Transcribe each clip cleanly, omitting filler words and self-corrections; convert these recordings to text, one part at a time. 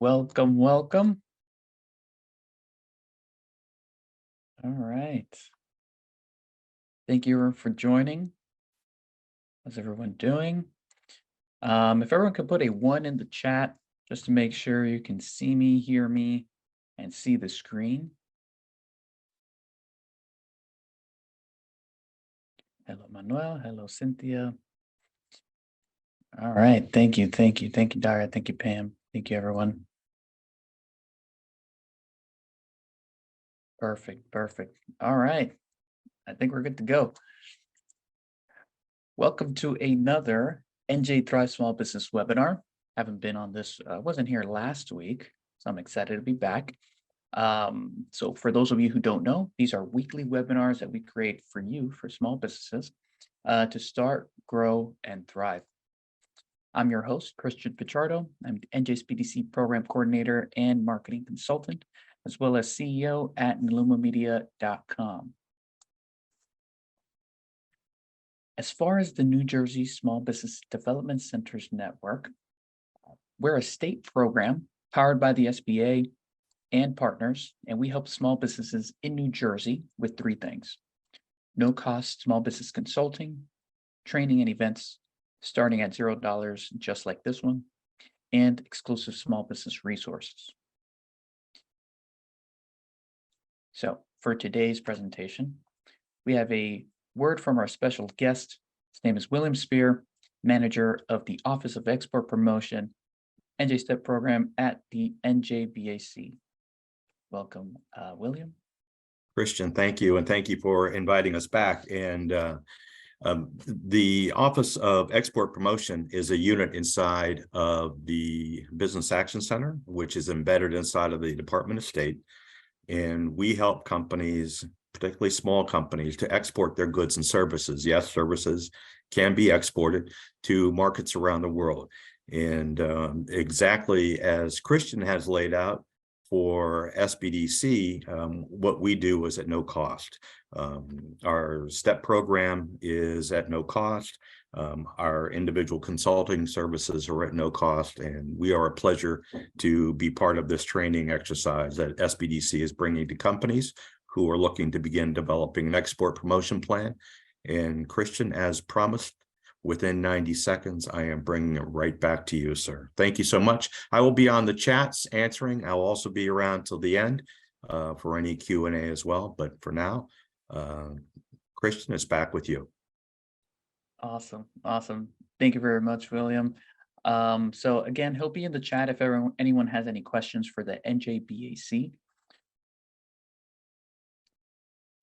Welcome, welcome. All right. Thank you for joining. How's everyone doing? If everyone could put a 1 in the chat, just to make sure you can see me, hear me, and see the screen. Hello, Manuel. Hello, Cynthia. All right. Thank you. Thank you, Dara. Thank you, Pam. Thank you, everyone. Perfect. All right. I think we're good to go. Welcome to another NJThrives Small Business webinar. Haven't been on this, wasn't here last week, so I'm excited to be back. So for those of you who don't know, these are weekly webinars that we create for you, for small businesses, to start, grow, and thrive. I'm your host, Christian Pichardo. I'm the NJSBDC Program Coordinator and Marketing Consultant, as well as CEO at NalumaMedia.com. As far as the New Jersey Small Business Development Centers Network, we're a state program powered by the SBA and partners, and we help small businesses in New Jersey with 3 things: no-cost small business consulting, training and events starting at $0, just like this one, and exclusive small business resources. So for today's presentation, we have a word from our special guest. His name is William Spear, manager of the Office of Export Promotion, NJ STEP program at the NJBAC. Welcome, William. Christian, thank you. And thank you for inviting us back. And the Office of Export Promotion is a unit inside of the Business Action Center, which is embedded inside of the Department of State. And we help companies, particularly small companies, to export their goods and services. Yes, services can be exported to markets around the world. And exactly as Christian has laid out for SBDC, what we do is at no cost. Our STEP program is at no cost. Our individual consulting services are at no cost, and we are a pleasure to be part of this training exercise that SBDC is bringing to companies who are looking to begin developing an export promotion plan. And Christian, as promised, within 90 seconds, I am bringing it right back to you, sir. Thank you so much. I will be on the chats answering. I'll also be around till the end for any Q&A as well. But for now, Christian, it's back with you. Awesome. Thank you very much, William. So again, he'll be in the chat if anyone has any questions for the NJBAC.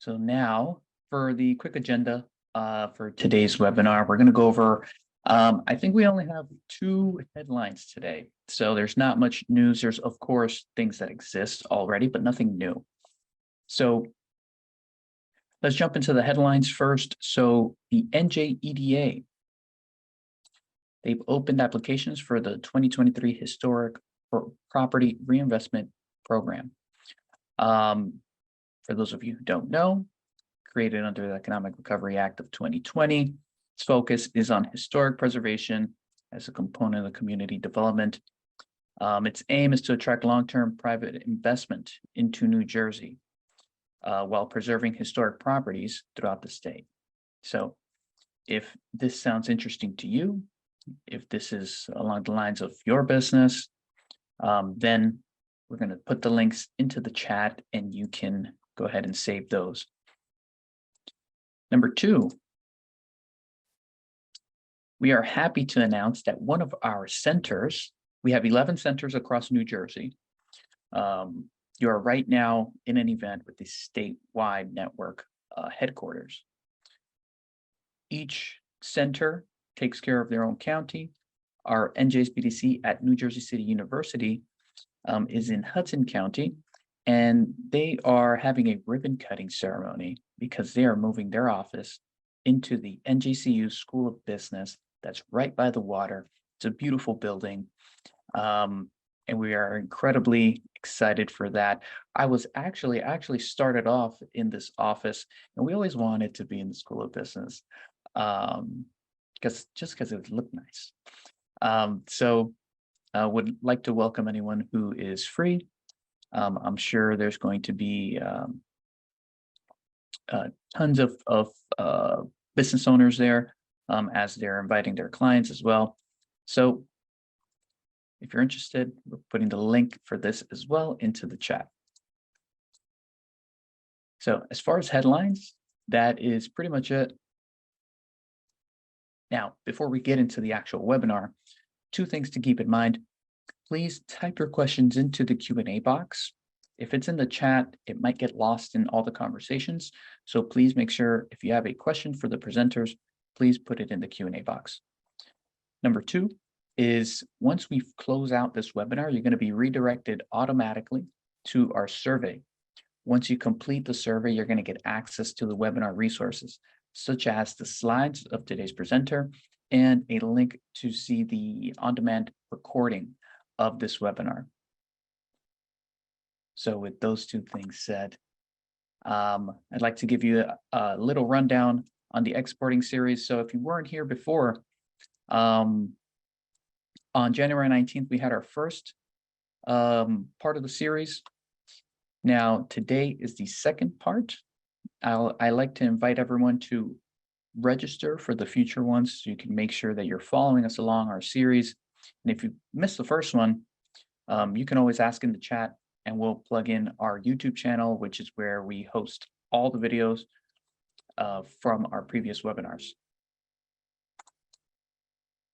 So now for the quick agenda for today's webinar, we're going to go over, I think we only have 2 headlines today. So there's not much news. There's, of course, things that exist already, but nothing new. So let's jump into the headlines first. So the NJEDA, they've opened applications for the 2023 Historic Property Reinvestment Program. For those of you who don't know, created under the Economic Recovery Act of 2020, its focus is on historic preservation as a component of community development. Its aim is to attract long-term private investment into New Jersey while preserving historic properties throughout the state. So if this sounds interesting to you, if this is along the lines of your business, then we're going to put the links into the chat and you can go ahead and save those. Number 2, we are happy to announce that one of our centers, we have 11 centers across New Jersey. You are right now in an event with the statewide network headquarters. Each center takes care of their own county. Our NJSBDC at New Jersey City University is in Hudson County, and they are having a ribbon cutting ceremony because they are moving their office into the NJCU School of Business that's right by the water. It's a beautiful building, and we are incredibly excited for that. I was actually started off in this office, and we always wanted to be in the School of Business because it would look nice. So would like to welcome anyone who is free. I'm sure there's going to be tons of business owners there as they're inviting their clients as well. So if you're interested, we're putting the link for this as well into the chat. So as far as headlines, that is pretty much it. Now, before we get into the actual webinar, 2 things to keep in mind. Please type your questions into the Q&A box. If it's in the chat, it might get lost in all the conversations. So please make sure if you have a question for the presenters, please put it in the Q&A box. Number 2 is once we close out this webinar, you're going to be redirected automatically to our survey. Once you complete the survey, you're going to get access to the webinar resources, such as the slides of today's presenter and a link to see the on-demand recording of this webinar. So with those 2 things said, I'd like to give you a little rundown on the exporting series. So if you weren't here before, on January 19th, we had our first part of the series. Now, today is the second part. I like to invite everyone to register for the future ones so you can make sure that you're following us along our series. And if you missed the first one, you can always ask in the chat and we'll plug in our YouTube channel, which is where we host all the videos from our previous webinars.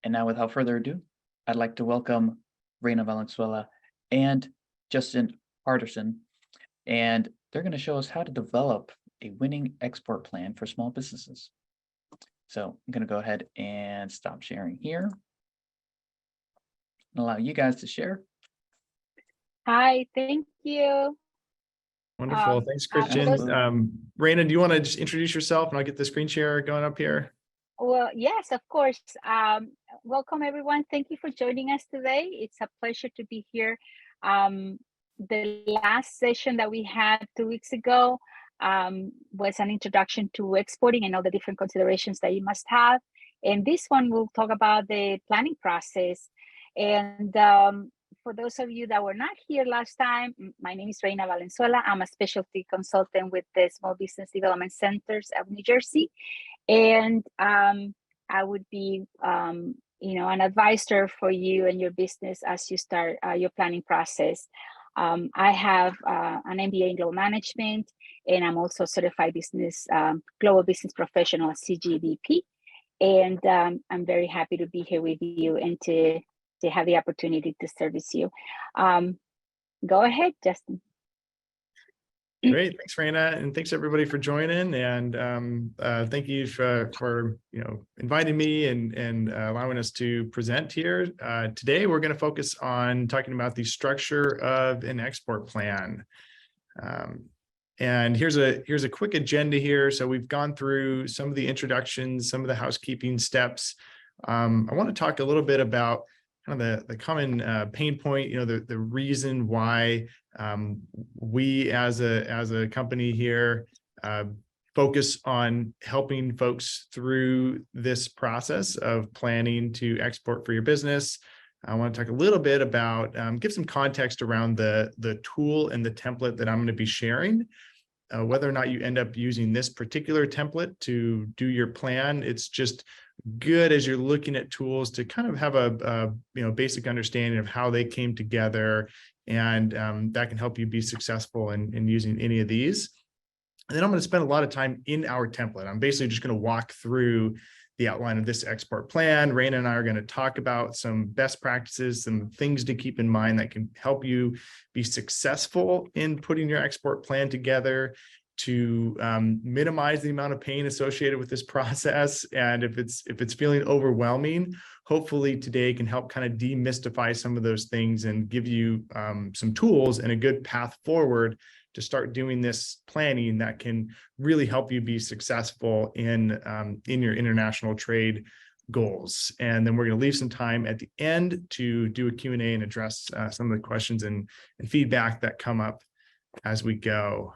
And now, without further ado, I'd like to welcome Reina Valenzuela and Justin Harderson, and they're going to show us how to develop a winning export plan for small businesses. So I'm going to go ahead and stop sharing here and allow you guys to share. Hi, thank you. Wonderful. Thanks, Christian. Reina, do you want to just introduce yourself and I'll get the screen share going up here? Well, yes, of course. Welcome, everyone. Thank you for joining us today. It's a pleasure to be here. The last session that we had 2 weeks ago was an introduction to exporting and all the different considerations that you must have. And this one will talk about the planning process. And for those of you that were not here last time, my name is Reina Valenzuela. I'm a specialty consultant with the Small Business Development Centers of New Jersey. And I would be, an advisor for you and your business as you start your planning process. I have an MBA in global management, and I'm also a certified global business professional at CGBP. And I'm very happy to be here with you and to have the opportunity to service you. Go ahead, Justin. Great, thanks, Reina, and thanks everybody for joining. And thank you for inviting me and allowing us to present here. Today, we're going to focus on talking about the structure of an export plan. And here's a quick agenda here. So we've gone through some of the introductions, some of the housekeeping steps. I want to talk a little bit about kind of the common pain point, the reason why we as a company here focus on helping folks through this process of planning to export for your business. I want to talk a little bit about, give some context around the tool and the template that I'm going to be sharing. Whether or not you end up using this particular template to do your plan, it's just good as you're looking at tools to kind of have a basic understanding of how they came together, and that can help you be successful in using any of these. And then I'm going to spend a lot of time in our template. I'm basically just going to walk through the outline of this export plan. Reina and I are going to talk about some best practices, some things to keep in mind that can help you be successful in putting your export plan together, to minimize the amount of pain associated with this process. And if it's feeling overwhelming, hopefully today can help kind of demystify some of those things and give you some tools and a good path forward to start doing this planning that can really help you be successful in your international trade goals. And then we're going to leave some time at the end to do a Q&A and address some of the questions and feedback that come up as we go.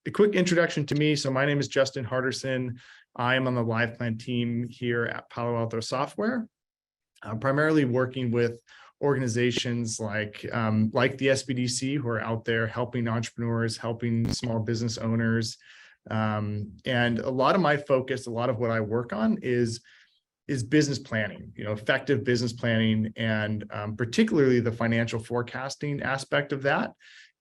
A quick introduction to me. So my name is Justin Harderson. I am on the live plan team here at Palo Alto Software, primarily working with organizations like the SBDC, who are out there helping entrepreneurs, helping small business owners. And a lot of my focus, a lot of what I work on is business planning, effective business planning, and particularly the financial forecasting aspect of that,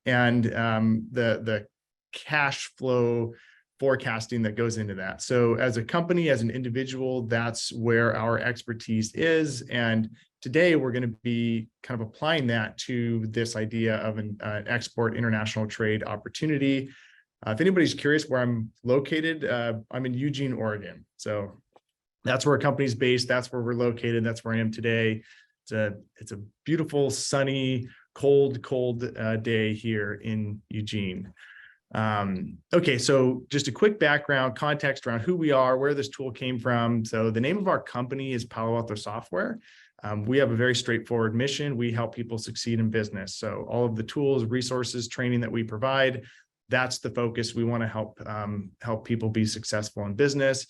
and the cash flow forecasting that goes into that. So as a company, as an individual, that's where our expertise is. And today we're going to be kind of applying that to this idea of an export international trade opportunity. If anybody's curious where I'm located, I'm in Eugene, Oregon. So that's where our company's based. That's where we're located. That's where I am today. It's a beautiful, sunny, cold day here in Eugene. Okay, so just a quick background, context around who we are, where this tool came from. So the name of our company is Palo Alto Software. We have a very straightforward mission. We help people succeed in business. So all of the tools, resources, training that we provide, that's the focus. We want to help people be successful in business.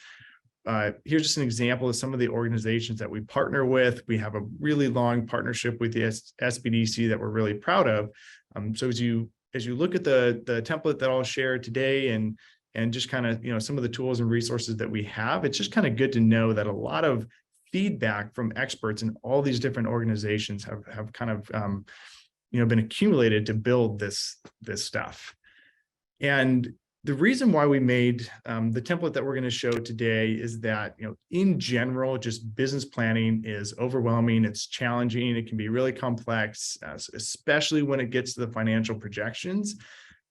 Here's just an example of some of the organizations that we partner with. We have a really long partnership with the SBDC that we're really proud of. So as you look at the template that I'll share today and just kind of, some of the tools and resources that we have, it's just kind of good to know that a lot of feedback from experts in all these different organizations have kind of, been accumulated to build this stuff. And the reason why we made the template that we're going to show today is that, in general, just business planning is overwhelming. It's challenging. It can be really complex, especially when it gets to the financial projections.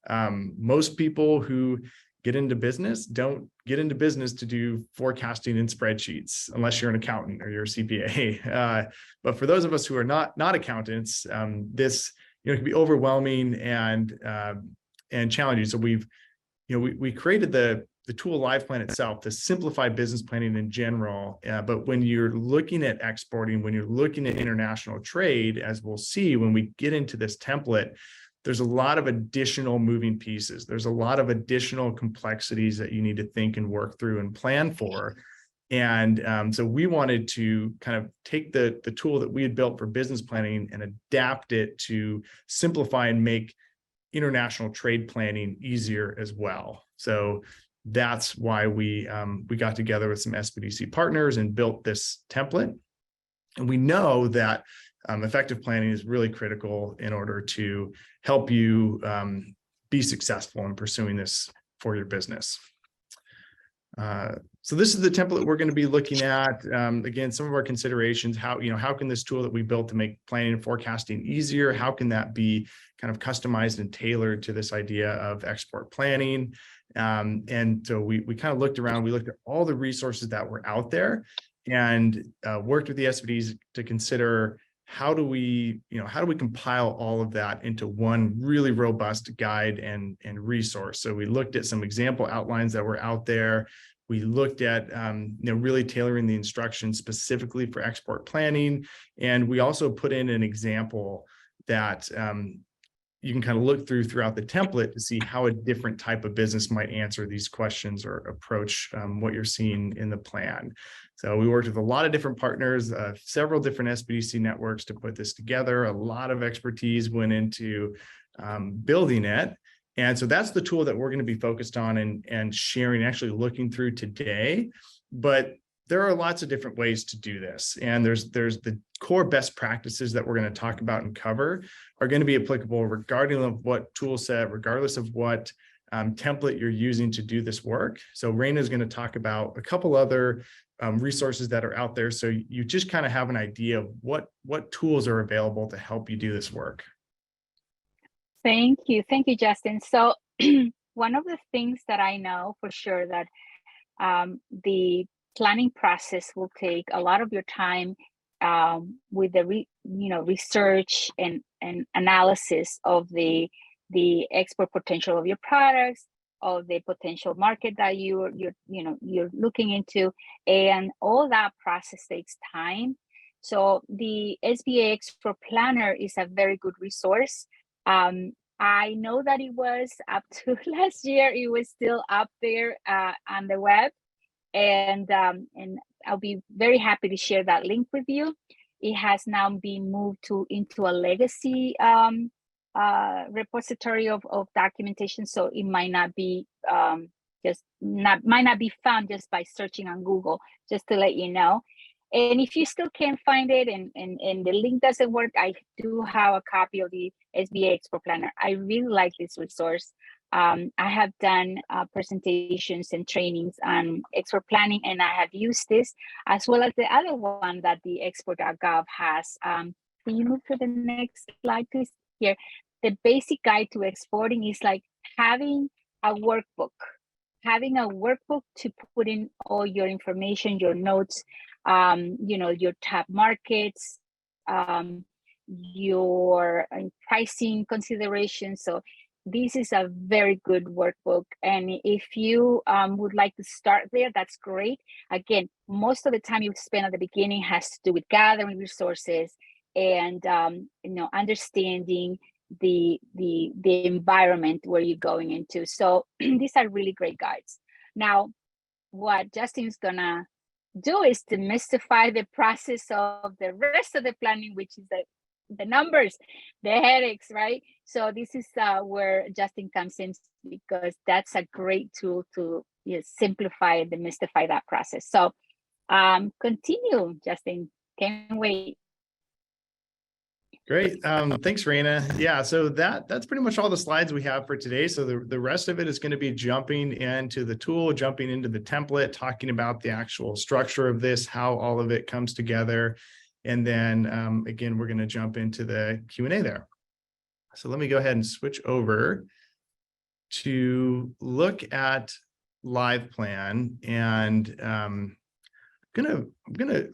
Most people who get into business don't get into business to do forecasting in spreadsheets, unless you're an accountant or you're a CPA. But for those of us who are not accountants, this can be overwhelming and challenging. So we created the tool LivePlan itself to simplify business planning in general. But when you're looking at exporting, when you're looking at international trade, as we'll see when we get into this template, there's a lot of additional moving pieces. There's a lot of additional complexities that you need to think and work through and plan for. And so we wanted to kind of take the tool that we had built for business planning and adapt it to simplify and make international trade planning easier as well. So that's why we got together with some SBDC partners and built this template. And we know that effective planning is really critical in order to help you be successful in pursuing this for your business. So this is the template we're going to be looking at. Again, some of our considerations, how can this tool that we built to make planning and forecasting easier, how can that be kind of customized and tailored to this idea of export planning? And so we kind of looked around, we looked at all the resources that were out there and worked with the SBDs to consider how do we compile all of that into one really robust guide and resource. So we looked at some example outlines that were out there. We looked at really tailoring the instructions specifically for export planning. And we also put in an example that you can kind of look throughout the template to see how a different type of business might answer these questions or approach what you're seeing in the plan. So we worked with a lot of different partners, several different SBDC networks to put this together. A lot of expertise went into building it. And so that's the tool that we're going to be focused on and sharing, actually looking through today. But there are lots of different ways to do this. And there's the core best practices that we're going to talk about and cover are going to be applicable regardless of what tool set, regardless of what template you're using to do this work. So Reina is going to talk about a couple other resources that are out there. So you just kind of have an idea of what tools are available to help you do this work. Thank you, Justin. So one of the things that I know for sure that the planning process will take a lot of your time with the research and analysis of the export potential of your products, of the potential market that you're looking into, and all that process takes time. So the SBA Export Planner is a very good resource. I know that it was up to last year, it was still up there on the web, and I'll be very happy to share that link with you. It has now been moved into a legacy repository of documentation, so it might not be might not be found just by searching on Google, just to let you know. And if you still can't find it and the link doesn't work, I do have a copy of the SBA Export Planner. I really like this resource. I have done presentations and trainings on export planning, and I have used this, as well as the other one that the export.gov has. Can you move to the next slide, please? Here, the basic guide to exporting is like having a workbook to put in all your information, your notes, your top markets, your pricing considerations. So this is a very good workbook. And if you would like to start there, that's great. Again, most of the time you spend at the beginning has to do with gathering resources and understanding the environment where you're going into. So these are really great guides. Now, what Justin's gonna do is demystify the process of the rest of the planning, which is the numbers, the headaches, right? So this is where Justin comes in, because that's a great tool to simplify and demystify that process. So continue, Justin. Can't wait. Great. Thanks, Reina. Yeah, so that's pretty much all the slides we have for today. So the rest of it is going to be jumping into the tool, jumping into the template, talking about the actual structure of this, how all of it comes together. And then again, we're going to jump into the Q&A there. So let me go ahead and switch over to look at Live Plan. And I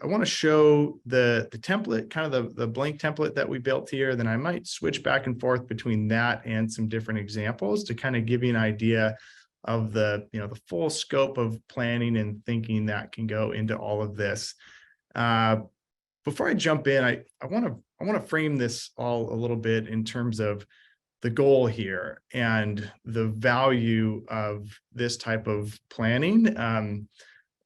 want to show the template, kind of the blank template that we built here. Then I might switch back and forth between that and some different examples to kind of give you an idea of the full scope of planning and thinking that can go into all of this. Before I jump in, I want to frame this all a little bit in terms of the goal here and the value of this type of planning.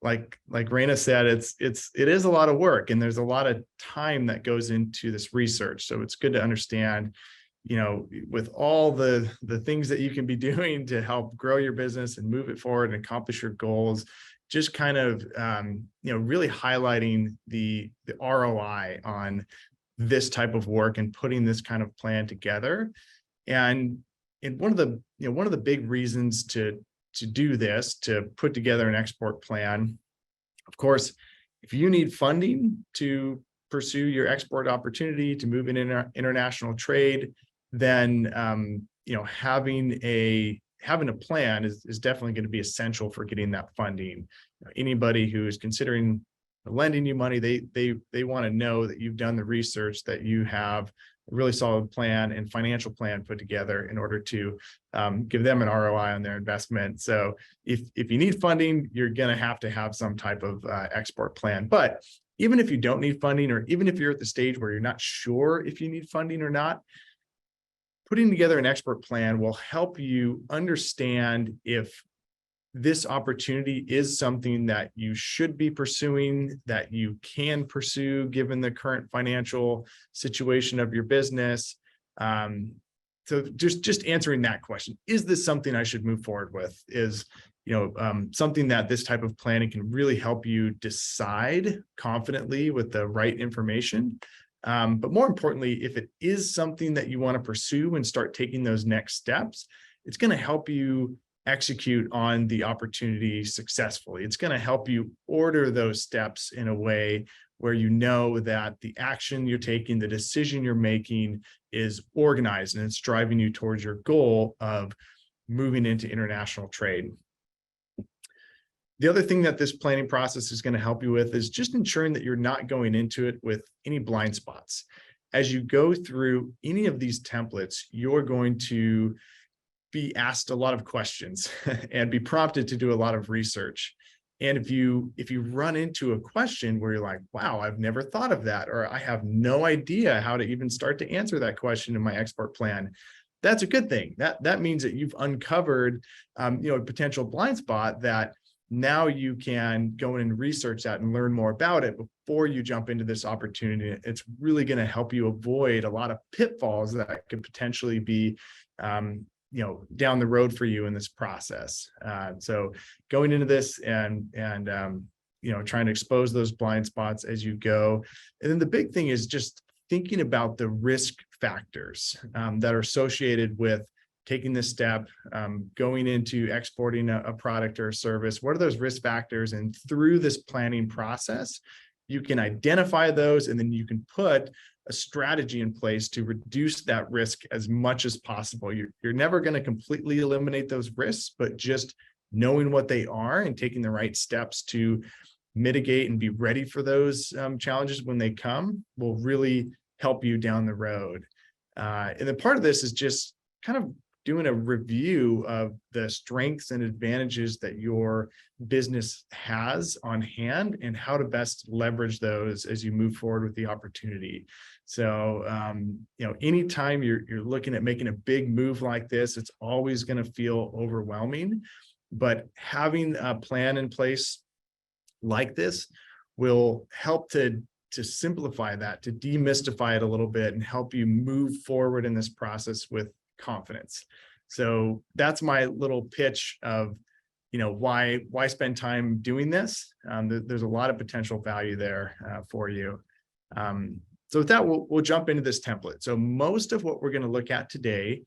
Like Reina said, it is a lot of work, and there's a lot of time that goes into this research. So it's good to understand, with all the things that you can be doing to help grow your business and move it forward and accomplish your goals, just kind of really highlighting the ROI on this type of work and putting this kind of plan together. And one of the big reasons to do this, to put together an export plan, of course, if you need funding to pursue your export opportunity, to move in international trade, then having a plan is definitely going to be essential for getting that funding. Anybody who is considering lending you money, they want to know that you've done the research, that you have a really solid plan and financial plan put together in order to give them an ROI on their investment. So if you need funding, you're going to have some type of export plan. But even if you don't need funding, or even if you're at the stage where you're not sure if you need funding or not, putting together an export plan will help you understand if this opportunity is something that you should be pursuing, that you can pursue given the current financial situation of your business. So just answering that question, is this something I should move forward with, is something that this type of planning can really help you decide confidently with the right information. But more importantly, if it is something that you want to pursue and start taking those next steps, it's going to help you execute on the opportunity successfully. It's going to help you order those steps in a way where you know that the action you're taking, the decision you're making is organized, and it's driving you towards your goal of moving into international trade. The other thing that this planning process is going to help you with is just ensuring that you're not going into it with any blind spots. As you go through any of these templates, you're going to be asked a lot of questions and be prompted to do a lot of research. And if you run into a question where you're like, wow, I've never thought of that, or I have no idea how to even start to answer that question in my export plan, that's a good thing. That means that you've uncovered a potential blind spot that now you can go in and research that and learn more about it before you jump into this opportunity. It's really going to help you avoid a lot of pitfalls that could potentially be, down the road for you in this process. So going into this and trying to expose those blind spots as you go. And then the big thing is just thinking about the risk factors that are associated with taking this step, going into exporting a product or a service. What are those risk factors? And through this planning process, you can identify those, and then you can put a strategy in place to reduce that risk as much as possible. You're never going to completely eliminate those risks, but just knowing what they are and taking the right steps to mitigate and be ready for those challenges when they come will really help you down the road. And then part of this is just kind of doing a review of the strengths and advantages that your business has on hand and how to best leverage those as you move forward with the opportunity. So, anytime you're looking at making a big move like this, it's always going to feel overwhelming, but having a plan in place like this will help to simplify that, to demystify it a little bit and help you move forward in this process with confidence. So that's my little pitch of, why spend time doing this? There's a lot of potential value there for you. So with that, we'll jump into this template. So most of what we're going to look at today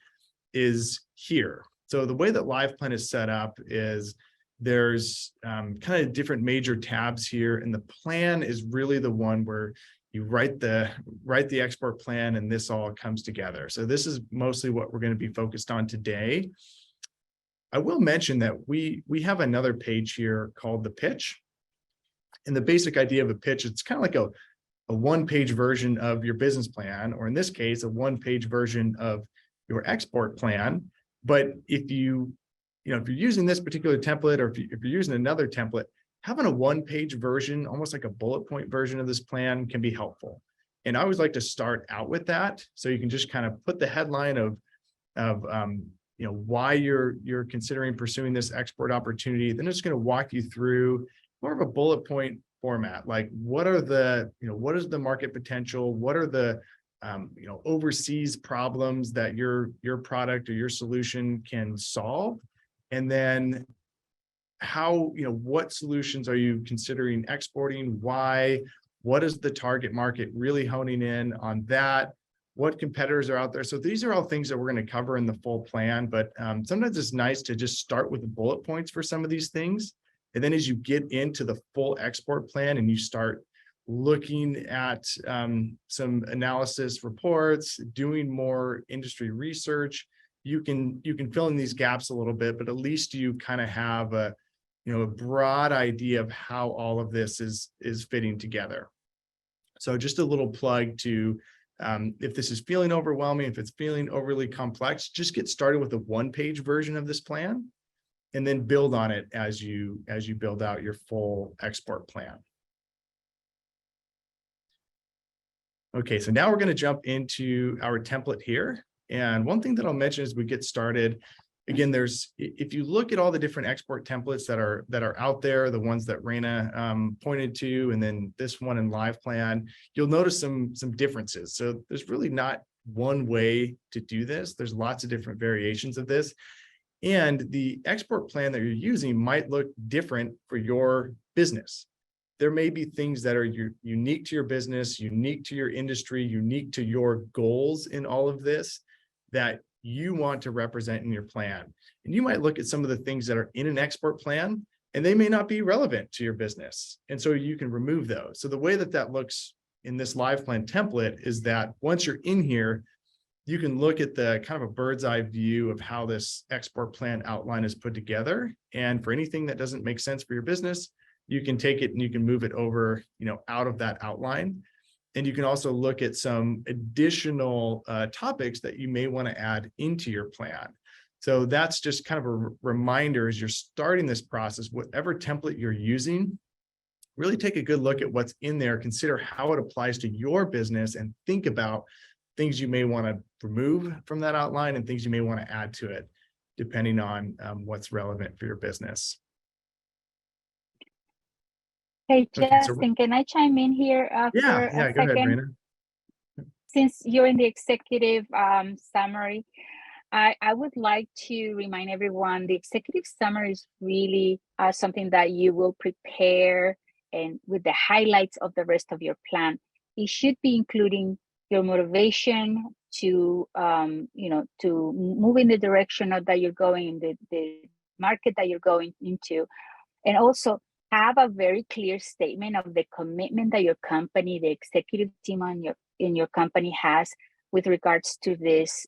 is here. So the way that LivePlan is set up is there's kind of different major tabs here, and the plan is really the one where you write the export plan and this all comes together. So this is mostly what we're going to be focused on today. I will mention that we have another page here called the pitch. And the basic idea of a pitch, it's kind of like a one-page version of your business plan, or in this case, a one-page version of your export plan. But if you're using this particular template, or if you're using another template, having a one-page version, almost like a bullet point version of this plan, can be helpful. And I always like to start out with that, so you can just kind of put the headline of why you're considering pursuing this export opportunity. Then it's going to walk you through more of a bullet point format, like what is the market potential, what are the overseas problems that your product or your solution can solve, and then what solutions are you considering exporting, why, what is the target market, really honing in on that, what competitors are out there. So these are all things that we're going to cover in the full plan, but sometimes it's nice to just start with the bullet points for some of these things. And then as you get into the full export plan and you start looking at some analysis reports, doing more industry research, you can fill in these gaps a little bit, but at least you kind of have a broad idea of how all of this is fitting together. So just a little plug to, if this is feeling overwhelming, if it's feeling overly complex, just get started with a one-page version of this plan and then build on it as you build out your full export plan. Okay, so now we're going to jump into our template here. And one thing that I'll mention as we get started, again, if you look at all the different export templates that are out there, the ones that Reina pointed to, and then this one in LivePlan, you'll notice some differences. So there's really not one way to do this. There's lots of different variations of this. And the export plan that you're using might look different for your business. There may be things that are unique to your business, unique to your industry, unique to your goals in all of this that you want to represent in your plan. And you might look at some of the things that are in an export plan, and they may not be relevant to your business. And so you can remove those. So the way that looks in this LivePlan template is that once you're in here, you can look at the kind of a bird's eye view of how this export plan outline is put together. And for anything that doesn't make sense for your business, you can take it and you can move it over, out of that outline. And you can also look at some additional topics that you may want to add into your plan. So that's just kind of a reminder as you're starting this process, whatever template you're using, really take a good look at what's in there, consider how it applies to your business, and think about things you may want to remove from that outline and things you may want to add to it, depending on what's relevant for your business. Hey, Okay, so Justin, can I chime in here for yeah, a go ahead, second? Reina. Since you're in the executive summary, I would like to remind everyone the executive summary is really something that you will prepare and with the highlights of the rest of your plan. It should be including your motivation to to move in the direction of that you're going in the market that you're going into, and also have a very clear statement of the commitment that your company, the executive team in your company has with regards to this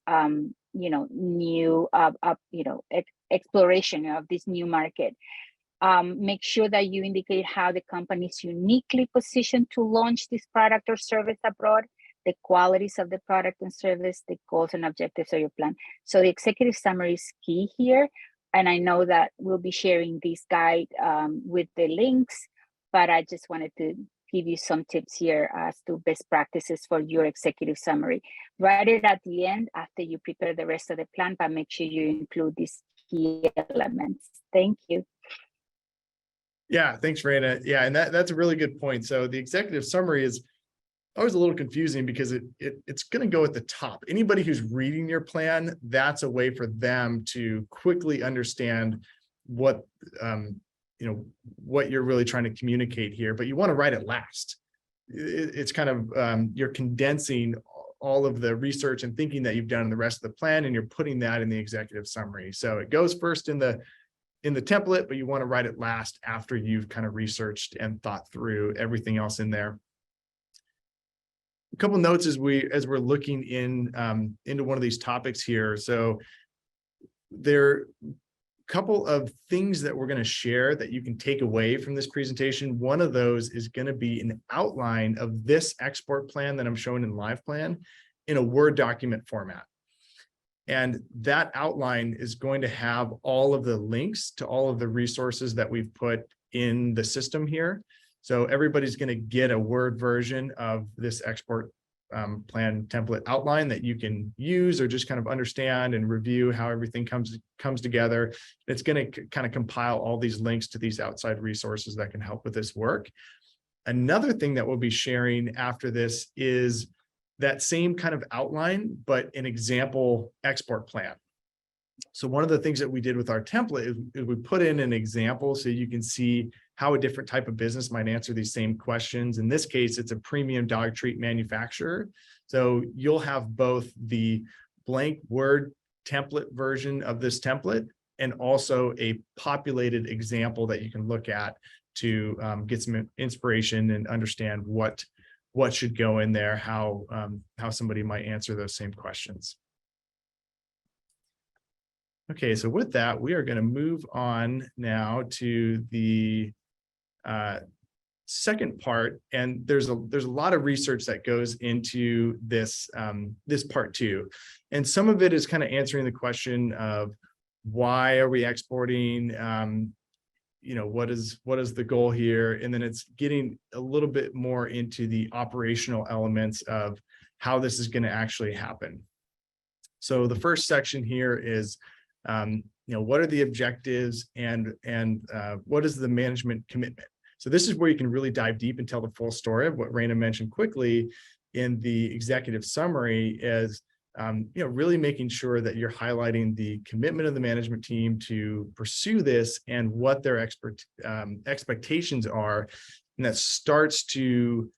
new exploration of this new market. Make sure that you indicate how the company is uniquely positioned to launch this product or service abroad, the qualities of the product and service, the goals and objectives of your plan. So the executive summary is key here. And I know that we'll be sharing this guide with the links, but I just wanted to give you some tips here as to best practices for your executive summary. Write it at the end after you prepare the rest of the plan, but make sure you include these key elements. Thank you. Yeah, thanks, Reina. Yeah, and that's a really good point. So the executive summary is always a little confusing because it's going to go at the top. Anybody who's reading your plan, that's a way for them to quickly understand what what you're really trying to communicate here. But you want to write it last. It's kind of you're condensing all of the research and thinking that you've done in the rest of the plan, and you're putting that in the executive summary. So it goes first in the template, but you want to write it last after you've kind of researched and thought through everything else in there. A couple notes as we're looking into one of these topics here. So there are a couple of things that we're going to share that you can take away from this presentation. One of those is going to be an outline of this export plan that I'm showing in Live Plan in a Word document format. And that outline is going to have all of the links to all of the resources that we've put in the system here. So everybody's going to get a Word version of this export plan template outline that you can use or just kind of understand and review how everything comes together. It's going to kind of compile all these links to these outside resources that can help with this work. Another thing that we'll be sharing after this is that same kind of outline, but an example export plan. So one of the things that we did with our template is we put in an example so you can see how a different type of business might answer these same questions. In this case, it's a premium dog treat manufacturer. So you'll have both the blank Word template version of this template and also a populated example that you can look at to get some inspiration and understand what should go in there, how somebody might answer those same questions. Okay, so with that, we are going to move on now to the second part, and there's a lot of research that goes into this this part too, and some of it is kind of answering the question of why are we exporting, what is the goal here, and then it's getting a little bit more into the operational elements of how this is going to actually happen. So the first section here is what are the objectives and what is the management commitment? So this is where you can really dive deep and tell the full story of what Reina mentioned quickly in the executive summary is, really making sure that you're highlighting the commitment of the management team to pursue this and what their expectations are. And that starts to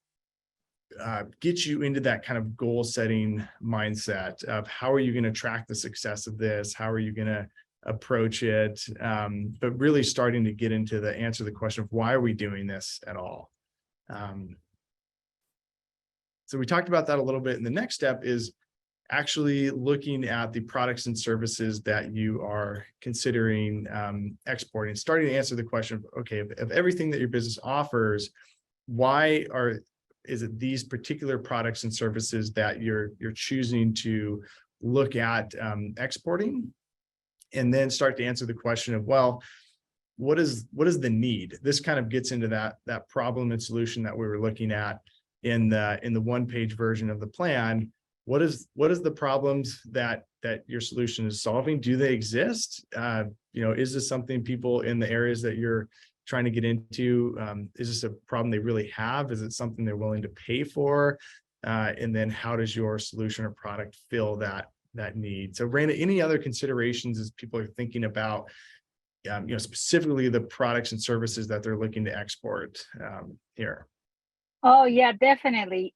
get you into that kind of goal setting mindset of how are you going to track the success of this? How are you going to approach it? But really starting to get into the answer to the question of why are we doing this at all? So we talked about that a little bit. And the next step is actually looking at the products and services that you are considering exporting, starting to answer the question of, okay, of everything that your business offers, is it these particular products and services that you're choosing to look at exporting? And then start to answer the question of, well, what is the need? This kind of gets into that problem and solution that we were looking at in the one-page version of the plan. What is the problems that your solution is solving? Do they exist? Is this something people in the areas that you're trying to get into? Is this a problem they really have? Is it something they're willing to pay for? And then how does your solution or product fill that need? So Reina, any other considerations as people are thinking about, specifically the products and services that they're looking to export here? Oh yeah, definitely.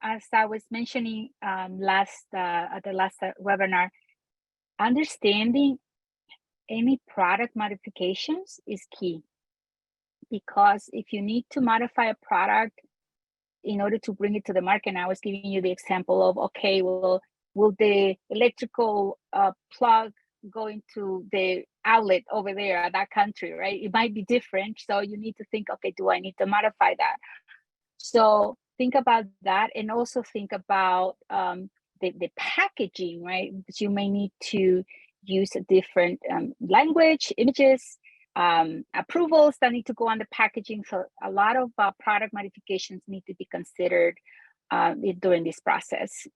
As I was mentioning at the last webinar, understanding any product modifications is key, because if you need to modify a product in order to bring it to the market, and I was giving you the example of, okay, well, will the electrical plug go into the outlet over there at that country, right? It might be different. So you need to think, okay, do I need to modify that? So think about that, and also think about the packaging, right? Because you may need to use a different language, images, approvals that need to go on the packaging. So a lot of product modifications need to be considered during this process.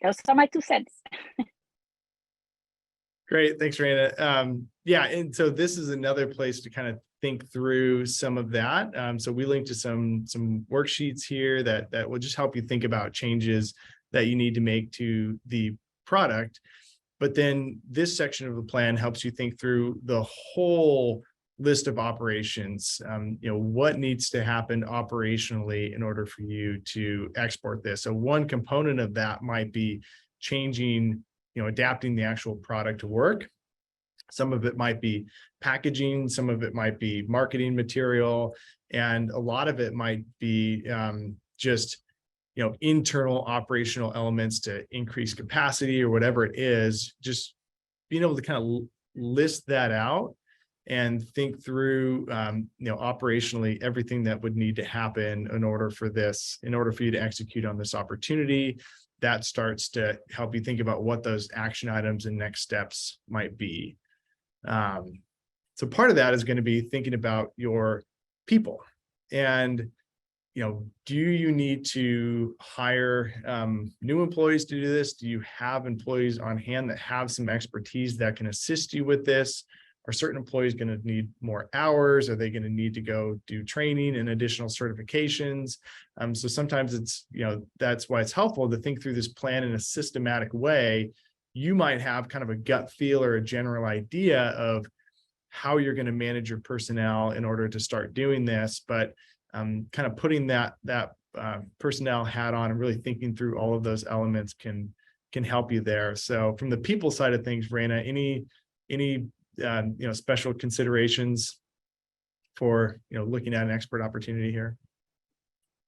Those are my 2 cents. Great, thanks, Reina. Yeah, and so this is another place to kind of think through some of that. So we linked to some worksheets here that will just help you think about changes that you need to make to the product. But then this section of the plan helps you think through the whole list of operations. What needs to happen operationally in order for you to export this? So one component of that might be changing, adapting the actual product to work. Some of it might be packaging, some of it might be marketing material, and a lot of it might be just internal operational elements to increase capacity or whatever it is. Just being able to kind of list that out and think through operationally everything that would need to happen in order for you to execute on this opportunity. That starts to help you think about what those action items and next steps might be. So part of that is going to be thinking about your people, and do you need to hire new employees to do this? Do you have employees on hand that have some expertise that can assist you with this? Are certain employees going to need more hours? Are they going to need to go do training and additional certifications? So sometimes it's, that's why it's helpful to think through this plan in a systematic way. You might have kind of a gut feel or a general idea of how you're going to manage your personnel in order to start doing this, but kind of putting that personnel hat on and really thinking through all of those elements can help you there. So from the people side of things, Reina, any special considerations for looking at an expert opportunity here?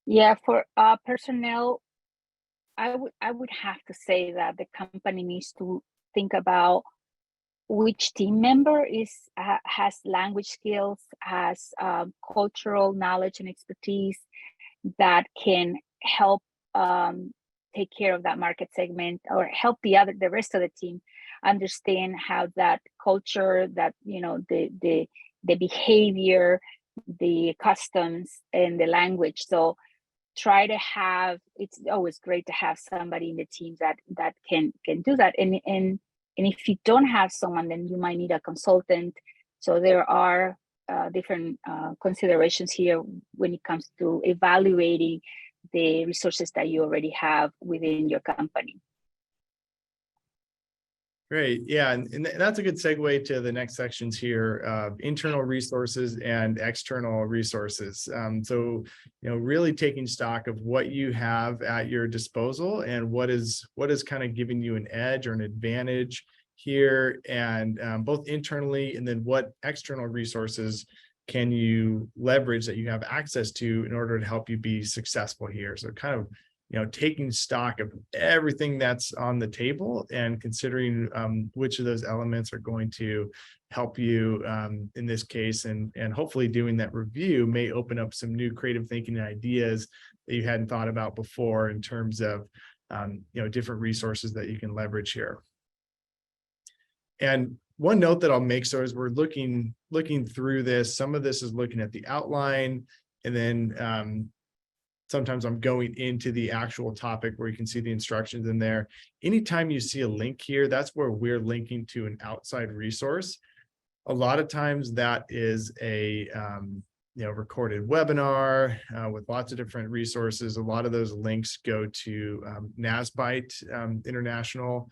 Yeah, for personnel, I would have to say that the company needs to think about which team member has language skills, has cultural knowledge and expertise that can help take care of that market segment, or help the rest of the team understand how that culture, that the behavior, the customs, and the language. So try to have, it's always great to have somebody in the team that can do that. And if you don't have someone, then you might need a consultant. So there are different considerations here when it comes to evaluating the resources that you already have within your company. Great. Yeah. And that's a good segue to the next sections here, internal resources and external resources. So, really taking stock of what you have at your disposal and what is kind of giving you an edge or an advantage here, and both internally, and then what external resources can you leverage that you have access to in order to help you be successful here. So kind of taking stock of everything that's on the table and considering which of those elements are going to help you in this case, and hopefully doing that review may open up some new creative thinking and ideas that you hadn't thought about before in terms of different resources that you can leverage here. And one note that I'll make, so as we're looking through this, some of this is looking at the outline, and then sometimes I'm going into the actual topic where you can see the instructions in there. Anytime you see a link here, that's where we're linking to an outside resource. A lot of times that is a recorded webinar with lots of different resources. A lot of those links go to NASBite international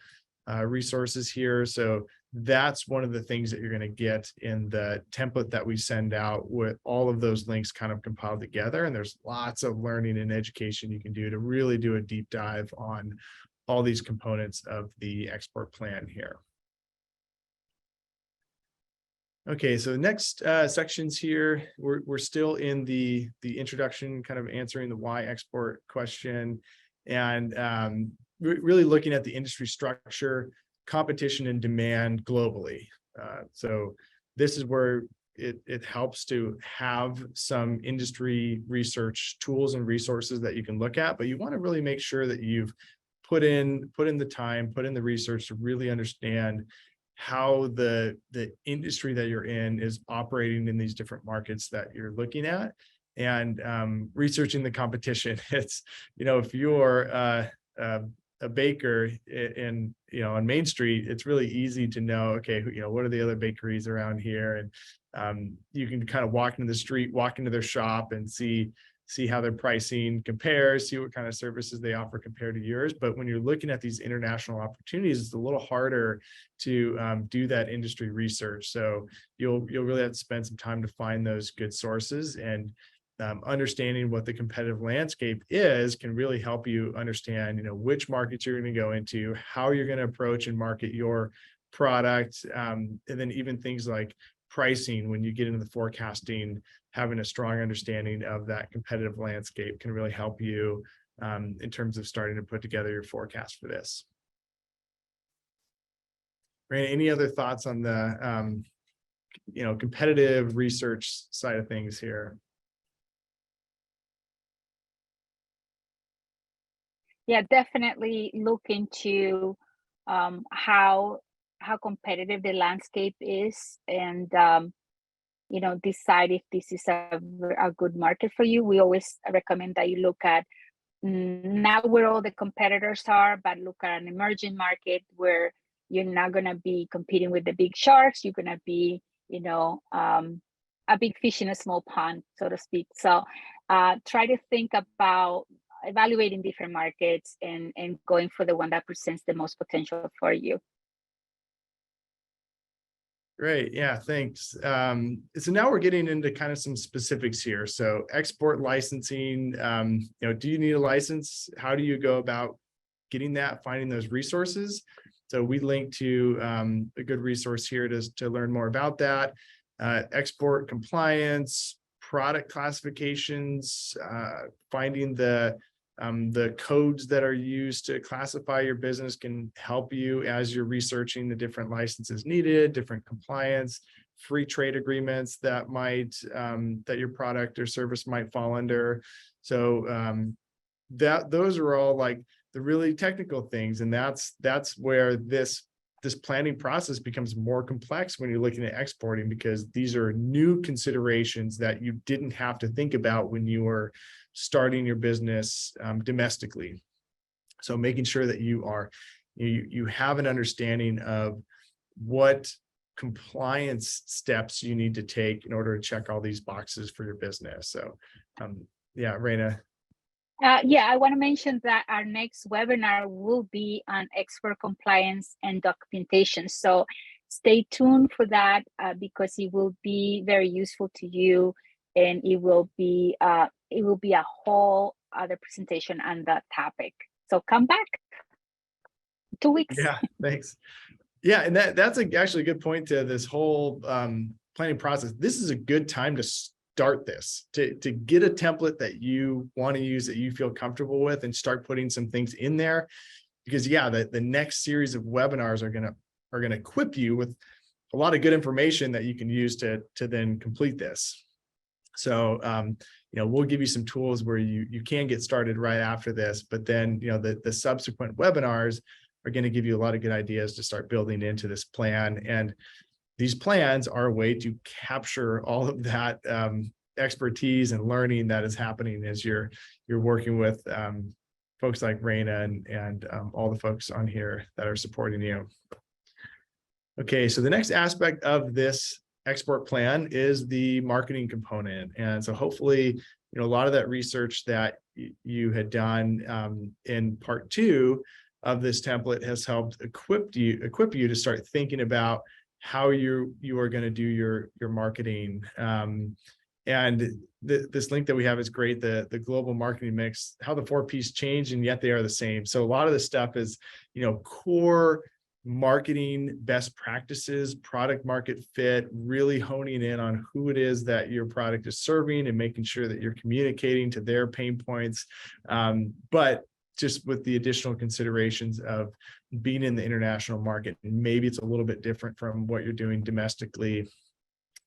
resources here. So that's one of the things that you're going to get in the template that we send out, with all of those links kind of compiled together. And there's lots of learning and education you can do to really do a deep dive on all these components of the export plan here. Okay, so the next sections here, we're still in the introduction, kind of answering the why export question, and really looking at the industry structure, competition, and demand globally. So this is where it helps to have some industry research tools and resources that you can look at, but you want to really make sure that you've put in the time, put in the research to really understand how the industry that you're in is operating in these different markets that you're looking at, and researching the competition. It's, if you're a baker in, on Main Street, it's really easy to know, okay, what are the other bakeries around here? And you can kind of walk into the street, walk into their shop and see how their pricing compares, see what kind of services they offer compared to yours. But when you're looking at these international opportunities, it's a little harder to do that industry research. So you'll really have to spend some time to find those good sources, and understanding what the competitive landscape is can really help you understand, which markets you're going to go into, how you're going to approach and market your product, and then even things like pricing. When you get into the forecasting, having a strong understanding of that competitive landscape can really help you in terms of starting to put together your forecast for this. Reina, any other thoughts on the competitive research side of things here? Yeah, definitely look into how competitive the landscape is, and decide if this is a good market for you. We always recommend that you look at not where all the competitors are, but look at an emerging market where you're not going to be competing with the big sharks. You're going to be, a big fish in a small pond, so to speak. So try to think about evaluating different markets and going for the one that presents the most potential for you. Great. Yeah, thanks. So now we're getting into kind of some specifics here. So export licensing, do you need a license? How do you go about getting that, finding those resources? So we link to a good resource here to learn more about that. Export compliance, product classifications, finding the codes that are used to classify your business can help you as you're researching the different licenses needed, different compliance, free trade agreements that might that your product or service might fall under. So those are all like the really technical things, and that's where this planning process becomes more complex when you're looking at exporting, because these are new considerations that you didn't have to think about when you were starting your business domestically. So making sure that you have an understanding of what compliance steps you need to take in order to check all these boxes for your business. So yeah, Reina. Yeah, I want to mention that our next webinar will be on export compliance and documentation. So stay tuned for that because it will be very useful to you, and it will be a whole other presentation on that topic. So come back 2 weeks. Yeah, thanks. Yeah, and that's actually a good point to this whole planning process. This is a good time to start this, to get a template that you want to use, that you feel comfortable with, and start putting some things in there. Because yeah, the next series of webinars are gonna equip you with a lot of good information that you can use to then complete this. So we'll give you some tools where you can get started right after this, but then the subsequent webinars are going to give you a lot of good ideas to start building into this plan. And these plans are a way to capture all of that expertise and learning that is happening as you're working with folks like Reina and all the folks on here that are supporting you. Okay, so the next aspect of this export plan is the marketing component. And so hopefully, a lot of that research that you had done in part 2 of this template has helped equip you to start thinking about how you are going to do your marketing. And this link that we have is great. The global marketing mix, how the 4 P's change, and yet they are the same. So a lot of this stuff is, core marketing best practices, product market fit, really honing in on who it is that your product is serving and making sure that you're communicating to their pain points. But just with the additional considerations of being in the international market, maybe it's a little bit different from what you're doing domestically.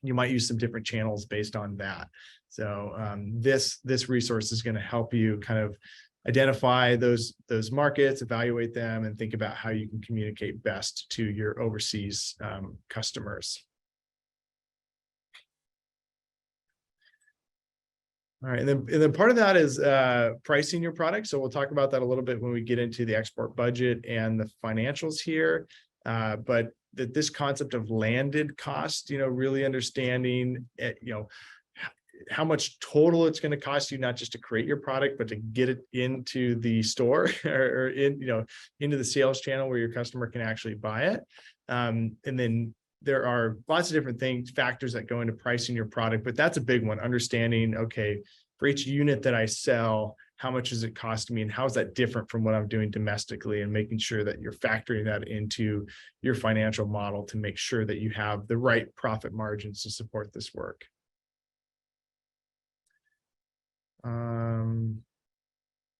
You might use some different channels based on that. So this resource is going to help you kind of identify those markets, evaluate them, and think about how you can communicate best to your overseas customers. All right, and then part of that is pricing your product. So we'll talk about that a little bit when we get into the export budget and the financials here. But this concept of landed cost, really understanding, how much total it's going to cost you, not just to create your product, but to get it into the store or into the sales channel where your customer can actually buy it. And then there are lots of different factors that go into pricing your product, but that's a big one. Understanding, okay, for each unit that I sell, how much does it cost me, and how is that different from what I'm doing domestically, and making sure that you're factoring that into your financial model to make sure that you have the right profit margins to support this work.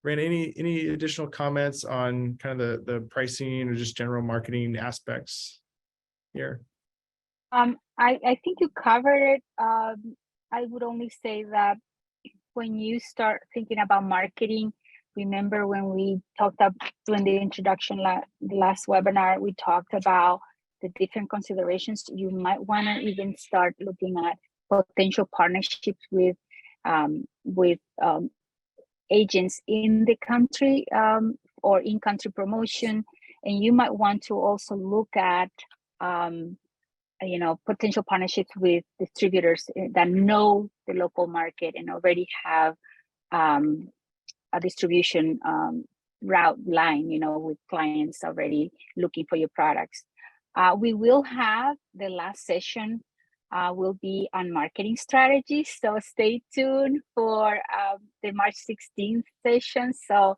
Reina, any additional comments on kind of the pricing or just general marketing aspects here? I think you covered it. I would only say that when you start thinking about marketing, remember when we talked about during the introduction last webinar, we talked about the different considerations. You might want to even start looking at potential partnerships with agents in the country or in-country promotion, and you might want to also look at potential partnerships with distributors that know the local market and already have a distribution route line, with clients already looking for your products. We will have the last session will be on marketing strategies, so stay tuned for the March 16th session. So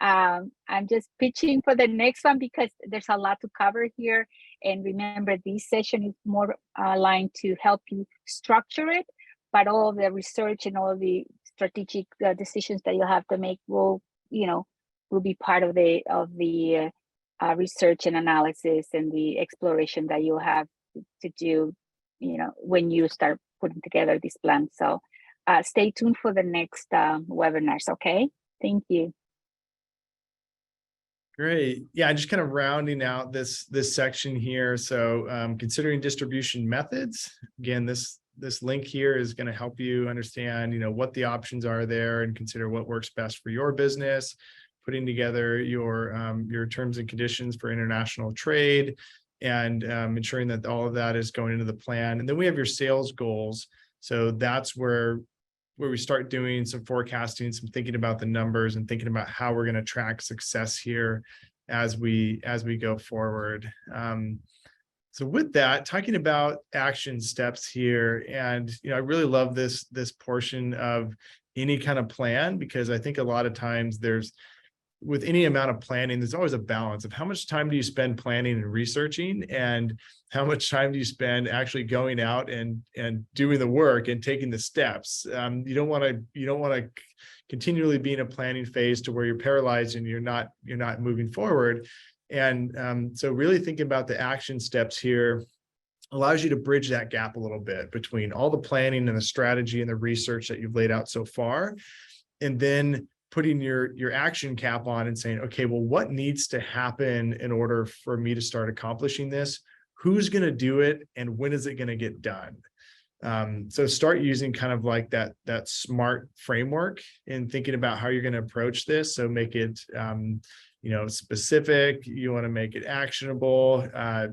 I'm just pitching for the next one because there's a lot to cover here. And remember, this session is more aligned to help you structure it, but all of the research and all the strategic decisions that you'll have to make will be part of the research and analysis and the exploration that you'll have to do, when you start putting together this plan. So stay tuned for the next webinars. Okay, thank you. Great. Yeah, just kind of rounding out this section here. So considering distribution methods, again, this link here is going to help you understand, what the options are there and consider what works best for your business, putting together your terms and conditions for international trade, and ensuring that all of that is going into the plan. And then we have your sales goals. So that's where we start doing some forecasting, some thinking about the numbers and thinking about how we're going to track success here as we go forward. So with that, talking about action steps here, and I really love this portion of any kind of plan, because I think a lot of times with any amount of planning, there's always a balance of how much time do you spend planning and researching, and how much time do you spend actually going out and doing the work and taking the steps. You don't want to continually be in a planning phase to where you're paralyzed and you're not moving forward. And so really thinking about the action steps here allows you to bridge that gap a little bit between all the planning and the strategy and the research that you've laid out so far, and then putting your action cap on and saying, okay, well, what needs to happen in order for me to start accomplishing this? Who's going to do it? And when is it going to get done? So start using kind of like that SMART framework and thinking about how you're going to approach this. So make it specific, you want to make it actionable,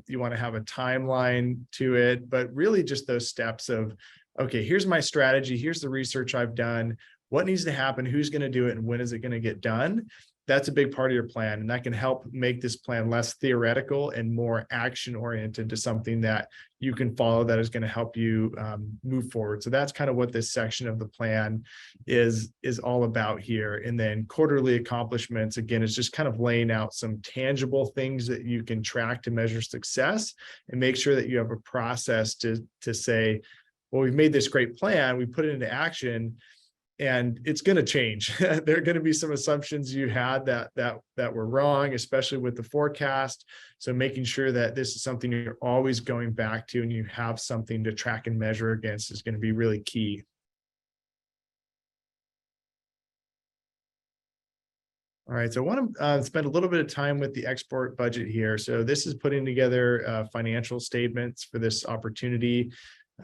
you want to have a timeline to it, but really just those steps of, okay, here's my strategy, here's the research I've done, what needs to happen, who's going to do it, and when is it going to get done? That's a big part of your plan, and that can help make this plan less theoretical and more action oriented to something that you can follow that is going to help you move forward. So that's kind of what this section of the plan is all about here. And then quarterly accomplishments, again, is just kind of laying out some tangible things that you can track to measure success and make sure that you have a process to say, well, we've made this great plan, we put it into action, and it's going to change. There are going to be some assumptions you had that were wrong, especially with the forecast. So making sure that this is something you're always going back to and you have something to track and measure against is going to be really key. All right, so I want to spend a little bit of time with the export budget here. So this is putting together financial statements for this opportunity.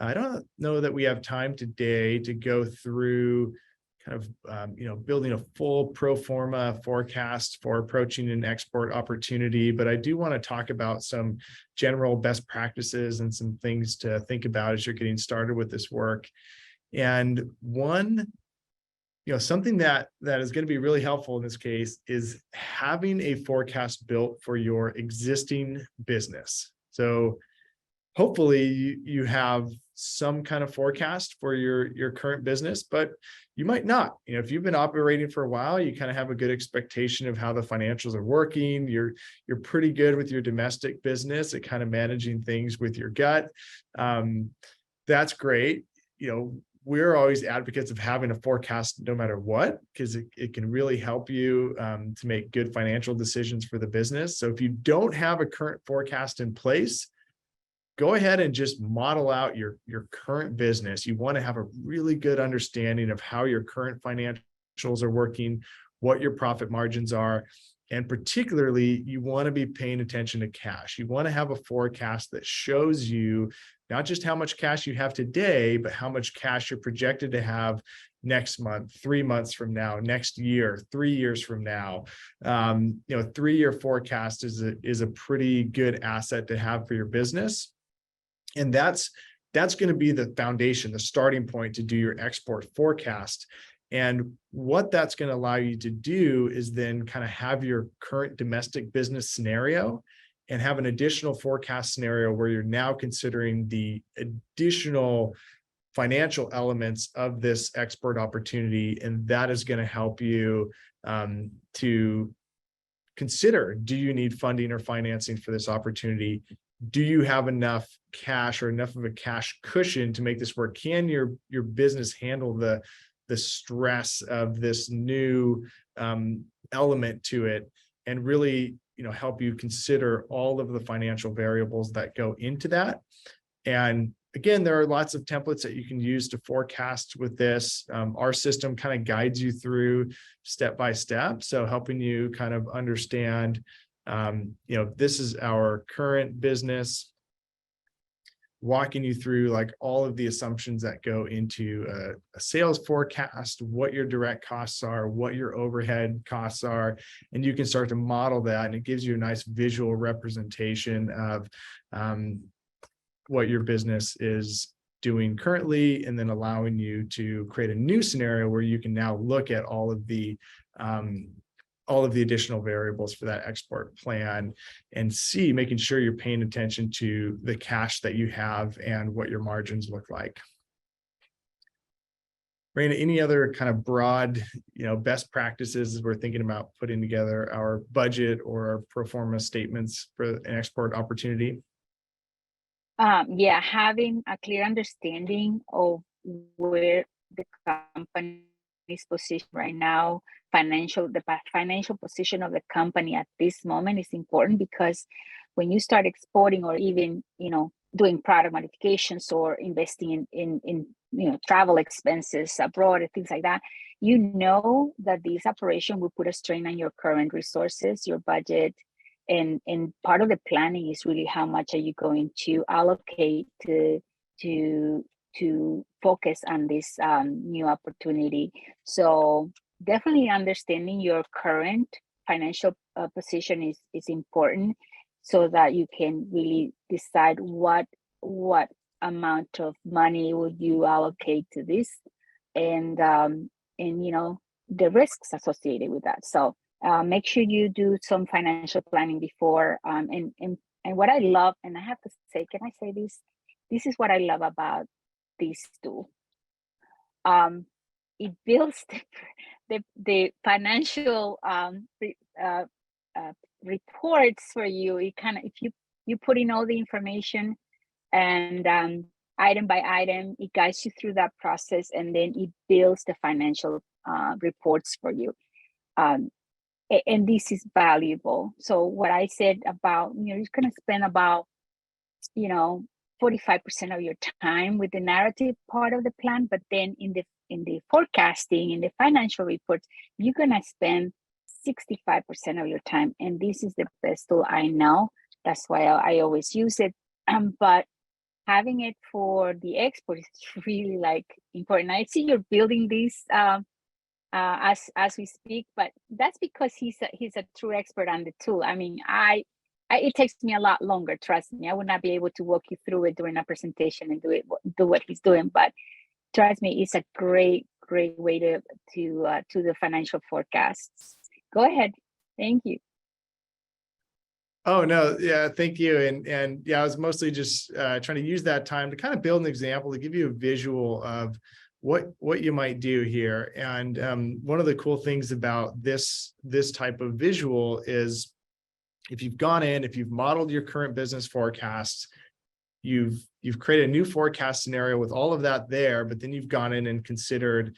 I don't know that we have time today to go through kind of, building a full pro forma forecast for approaching an export opportunity, but I do want to talk about some general best practices and some things to think about as you're getting started with this work. And one, something that is going to be really helpful in this case is having a forecast built for your existing business. So hopefully you have some kind of forecast for your current business, but you might not. If you've been operating for a while, you kind of have a good expectation of how the financials are working. You're pretty good with your domestic business at kind of managing things with your gut. That's great. We're always advocates of having a forecast no matter what, because it can really help you to make good financial decisions for the business. So if you don't have a current forecast in place, go ahead and just model out your current business. You want to have a really good understanding of how your current financials are working, what your profit margins are, and particularly you want to be paying attention to cash. You want to have a forecast that shows you not just how much cash you have today, but how much cash you're projected to have next month, 3 months from now, next year, 3 years from now. 3-year forecast is a pretty good asset to have for your business. And that's going to be the foundation, the starting point to do your export forecast. And what that's going to allow you to do is then kind of have your current domestic business scenario and have an additional forecast scenario where you're now considering the additional financial elements of this export opportunity. And that is going to help you to consider, do you need funding or financing for this opportunity? Do you have enough cash or enough of a cash cushion to make this work? Can your business handle the stress of this new element to it, and really help you consider all of the financial variables that go into that? And again, there are lots of templates that you can use to forecast with this. Our system kind of guides you through step by step, so helping you kind of understand this is our current business, walking you through like all of the assumptions that go into a sales forecast, what your direct costs are, what your overhead costs are, and you can start to model that, and it gives you a nice visual representation of what your business is doing currently, and then allowing you to create a new scenario where you can now look at all of the additional variables for that export plan and making sure you're paying attention to the cash that you have and what your margins look like. Reina, any other kind of broad, best practices as we're thinking about putting together our budget or our pro forma statements for an export opportunity? Yeah, having a clear understanding of where the company is positioned right now, the financial position of the company at this moment is important, because when you start exporting or even doing product modifications or investing in travel expenses abroad and things like that, that this operation will put a strain on your current resources, your budget, and part of the planning is really how much are you going to allocate to focus on this new opportunity. So definitely understanding your current financial position is important, so that you can really decide what amount of money would you allocate to this, and the risks associated with that. So make sure you do some financial planning before. And what I love, and I have to say, can I say this? This is what I love about this tool. It builds the financial reports for you. It kind of, if you put in all the information, and item by item, it guides you through that process, and then it builds the financial reports for you. And this is valuable. So what I said about, you're going to spend about 45% of your time with the narrative part of the plan, but then in the forecasting, in the financial reports, you're going to spend 65% of your time. And this is the best tool I know. That's why I always use it. But having it for the export is really important. I see you're building this as we speak, but that's because he's a true expert on the tool. I mean, it takes me a lot longer. Trust me, I would not be able to walk you through it during a presentation and do what he's doing. But trust me, it's a great way to the financial forecasts. Go ahead. Thank you. Oh, no. Yeah, thank you. And yeah, I was mostly just trying to use that time to kind of build an example, to give you a visual of what you might do here. And one of the cool things about this type of visual is, if you've gone in, if you've modeled your current business forecasts, you've created a new forecast scenario with all of that there, but then you've gone in and considered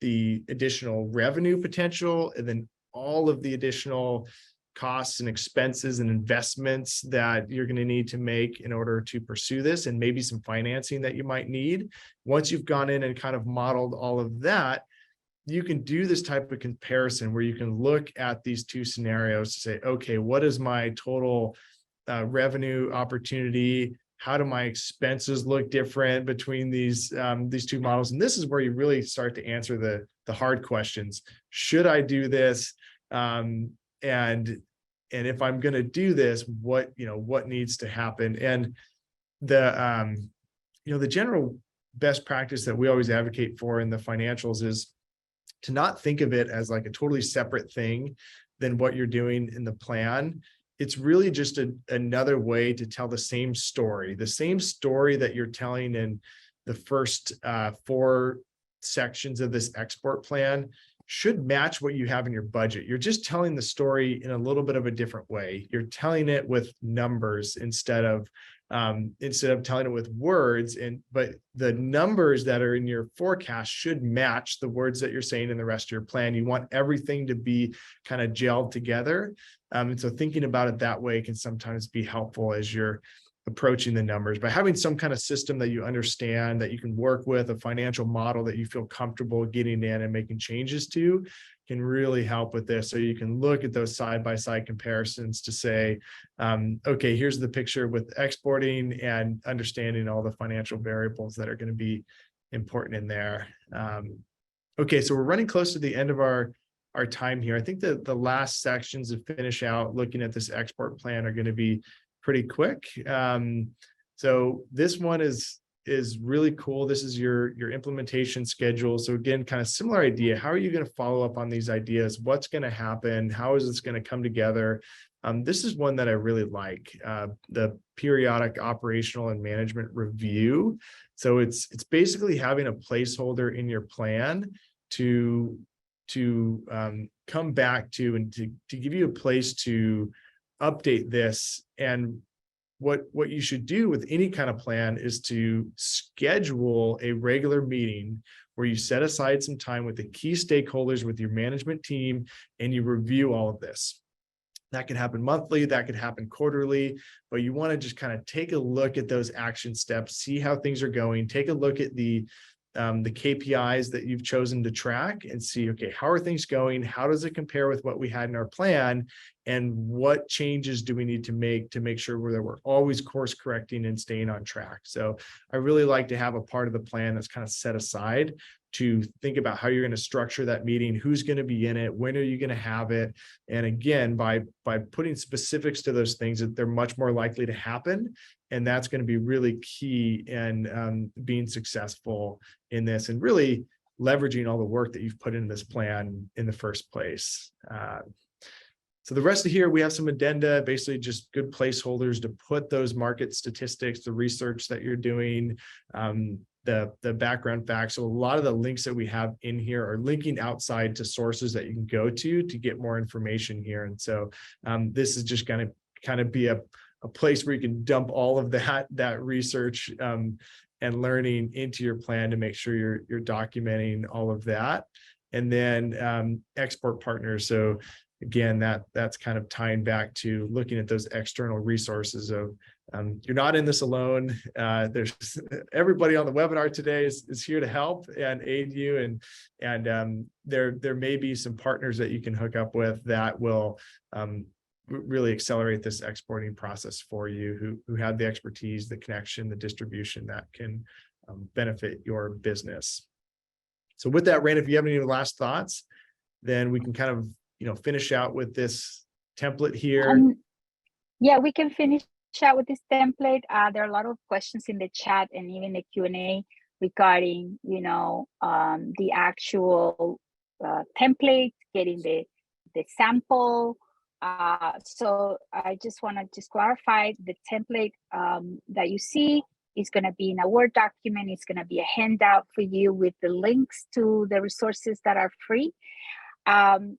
the additional revenue potential, and then all of the additional costs and expenses and investments that you're going to need to make in order to pursue this, and maybe some financing that you might need. Once you've gone in and kind of modeled all of that, you can do this type of comparison where you can look at these two scenarios to say, okay, what is my total revenue opportunity? How do my expenses look different between these two models? And this is where you really start to answer the hard questions. Should I do this? And if I'm going to do this, what needs to happen? And the general best practice that we always advocate for in the financials is to not think of it as like a totally separate thing than what you're doing in the plan. It's really just another way to tell the same story that you're telling in the first 4 sections of this export plan should match what you have in your budget. You're just telling the story in a little bit of a different way. You're telling it with numbers instead of telling it with words. But the numbers that are in your forecast should match the words that you're saying in the rest of your plan. You want everything to be kind of gelled together. And so thinking about it that way can sometimes be helpful as you're approaching the numbers. By having some kind of system that you understand, that you can work with, a financial model that you feel comfortable getting in and making changes to, can really help with this. So you can look at those side-by-side comparisons to say, okay, here's the picture with exporting, and understanding all the financial variables that are going to be important in there. Okay, so we're running close to the end of our time here. I think that the last sections to finish out looking at this export plan are going to be pretty quick. So this one is really cool. This is your implementation schedule. So again, kind of similar idea. How are you going to follow up on these ideas? What's going to happen? How is this going to come together? This is one that I really like, the periodic operational and management review. So it's basically having a placeholder in your plan to come back to, and to give you a place to update this. And what you should do with any kind of plan is to schedule a regular meeting where you set aside some time with the key stakeholders, with your management team, and you review all of this. That could happen monthly, that could happen quarterly, but you want to just kind of take a look at those action steps, see how things are going, take a look at the KPIs that you've chosen to track, and see, okay, how are things going? How does it compare with what we had in our plan? And what changes do we need to make sure that we're always course correcting and staying on track? So I really like to have a part of the plan that's kind of set aside to think about how you're going to structure that meeting, who's going to be in it, when are you going to have it. And again, by putting specifics to those things, that they're much more likely to happen. And that's going to be really key in being successful in this, and really leveraging all the work that you've put in this plan in the first place. So the rest of here, we have some addenda, basically just good placeholders to put those market statistics, the research that you're doing, the background facts. So a lot of the links that we have in here are linking outside to sources that you can go to get more information here. And so this is just going to kind of be a place where you can dump all of that research and learning into your plan to make sure you're documenting all of that. And then export partners. So again, that's kind of tying back to looking at those external resources of you're not in this alone. There's everybody on the webinar today is here to help and aid you. And there may be some partners that you can hook up with that will really accelerate this exporting process for you, who have the expertise, the connection, the distribution that can benefit your business. So with that, Reina, if you have any last thoughts, then we can kind of finish out with this template here. Yeah, we can finish out with this template. There are a lot of questions in the chat and even the Q&A regarding, the actual template, getting the sample. So I just want to clarify the template that you see is going to be in a Word document. It's going to be a handout for you with the links to the resources that are free. And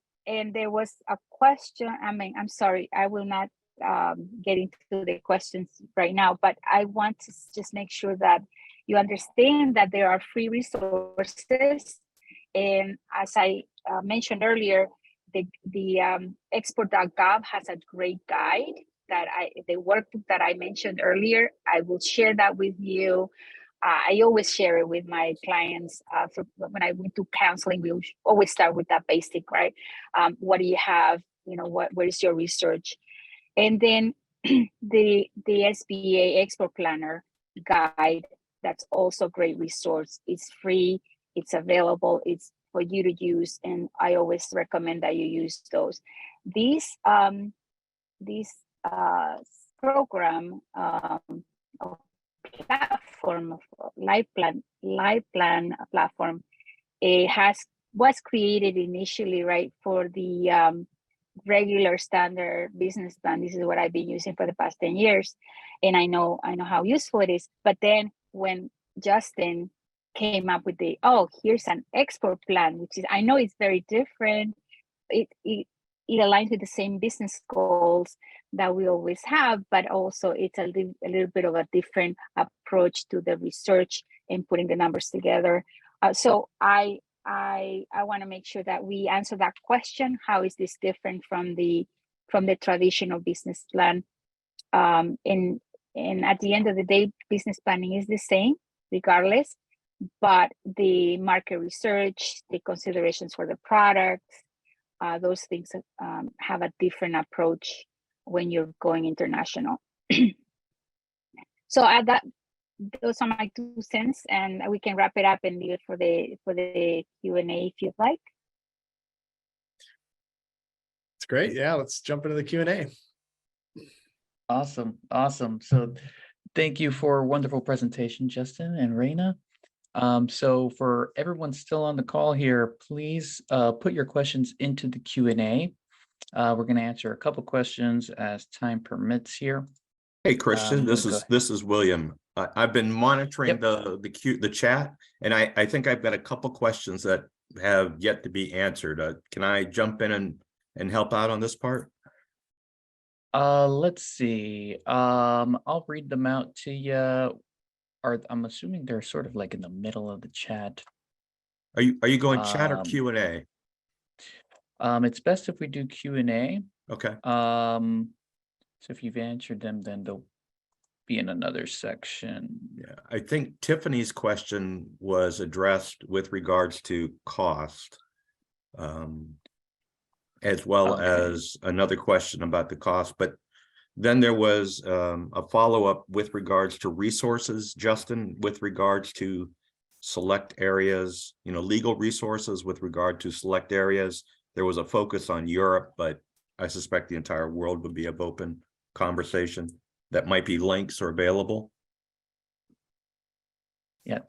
there was a question. I'm sorry, I will not get into the questions right now, but I want to just make sure that you understand that there are free resources. And as I mentioned earlier, the export.gov has a great guide the workbook that I mentioned earlier. I will share that with you. I always share it with my clients. So when I went to counseling, we always start with that basic, right? What do you have? Where is your research? And then the SBA Export Planner guide, that's also a great resource. It's free, it's available, it's for you to use, and I always recommend that you use those. These program platform of LifePlan platform, it was created initially, right, for the regular standard business plan. This is what I've been using for the past 10 years, and I know how useful it is. But then when Justin came up with here's an export plan, which is, I know it's very different. It aligns with the same business goals that we always have, but also it's a little bit of a different approach to the research and putting the numbers together. So I want to make sure that we answer that question. How is this different from the traditional business plan? And at the end of the day, business planning is the same regardless, but the market research, the considerations for the products, those things have a different approach when you're going international. So those are my 2 cents, and we can wrap it up and leave it for the Q&A if you'd like. It's great. Yeah, let's jump into the Q&A. Awesome. So thank you for a wonderful presentation, Justin and Reina. So for everyone still on the call here, please put your questions into the Q&A. We're going to answer a couple questions as time permits here. Hey, Christian, this is William. I've been monitoring the chat, and I think I've got a couple questions that have yet to be answered. Can I jump in and help out on this part? Let's see. I'll read them out to you. I'm assuming they're sort of like in the middle of the chat. Are you going chat or Q&A? It's best if we do Q&A. Okay. So if you've answered them, then they'll be in another section. Yeah, I think Tiffany's question was addressed with regards to cost, as well as another question about the cost. But then there was a follow-up with regards to resources, Justin, with regards to select areas, legal resources with regard to select areas. There was a focus on Europe, but I suspect the entire world would be of open conversation. That might be links are available. Yeah,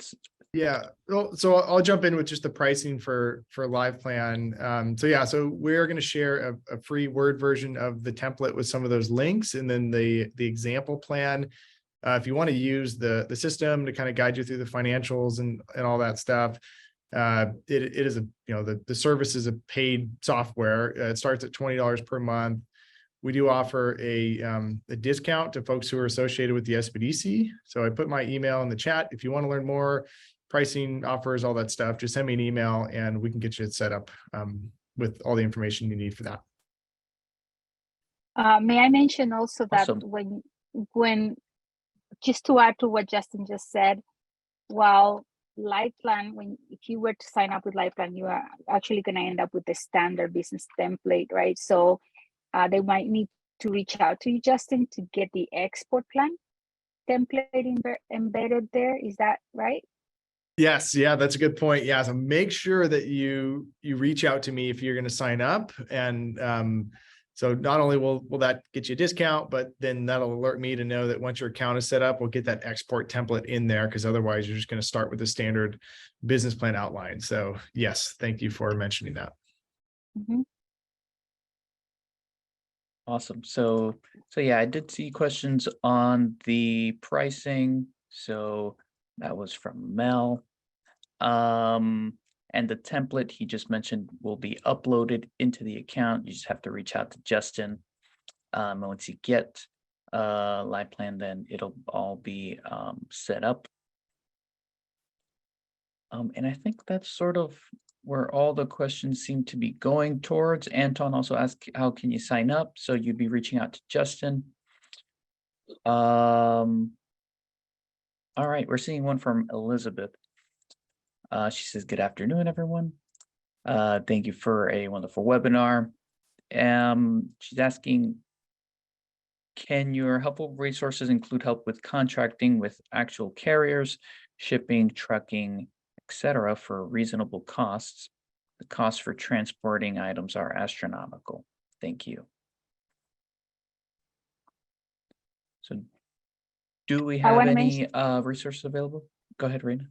Yeah, well, so I'll jump in with just the pricing for Live Plan. So we're going to share a free Word version of the template with some of those links, and then the example plan. If you want to use the system to kind of guide you through the financials and all that stuff, it is the service is a paid software. It starts at $20 per month. We do offer a discount to folks who are associated with the SBDC. So I put my email in the chat. If you want to learn more pricing, offers, all that stuff, just send me an email and we can get you set up with all the information you need for that. May I mention also that Awesome. when just to add to what Justin just said, while LifePlan, if you were to sign up with LifePlan, you are actually going to end up with the standard business template, right? So they might need to reach out to you, Justin, to get the export plan template embedded there. Is that right? Yes, yeah, that's a good point. Yeah, so make sure that you reach out to me if you're going to sign up, and so not only will that get you a discount, but then that'll alert me to know that once your account is set up, we'll get that export template in there, because otherwise you're just going to start with the standard business plan outline. So yes, thank you for mentioning that. Mm-hmm. Awesome. So yeah, I did see questions on the pricing. So that was from Mel. And the template he just mentioned will be uploaded into the account. You just have to reach out to Justin. And once you get Live Plan, then it'll all be set up. And I think that's sort of where all the questions seem to be going towards. Anton also asked, how can you sign up? So you'd be reaching out to Justin. All right, we're seeing one from Elizabeth. She says, good afternoon, everyone. Thank you for a wonderful webinar. She's asking, can your helpful resources include help with contracting with actual carriers, shipping, trucking, etc. for reasonable costs? The costs for transporting items are astronomical. Thank you. So do we have any resources available? Go ahead, Reina.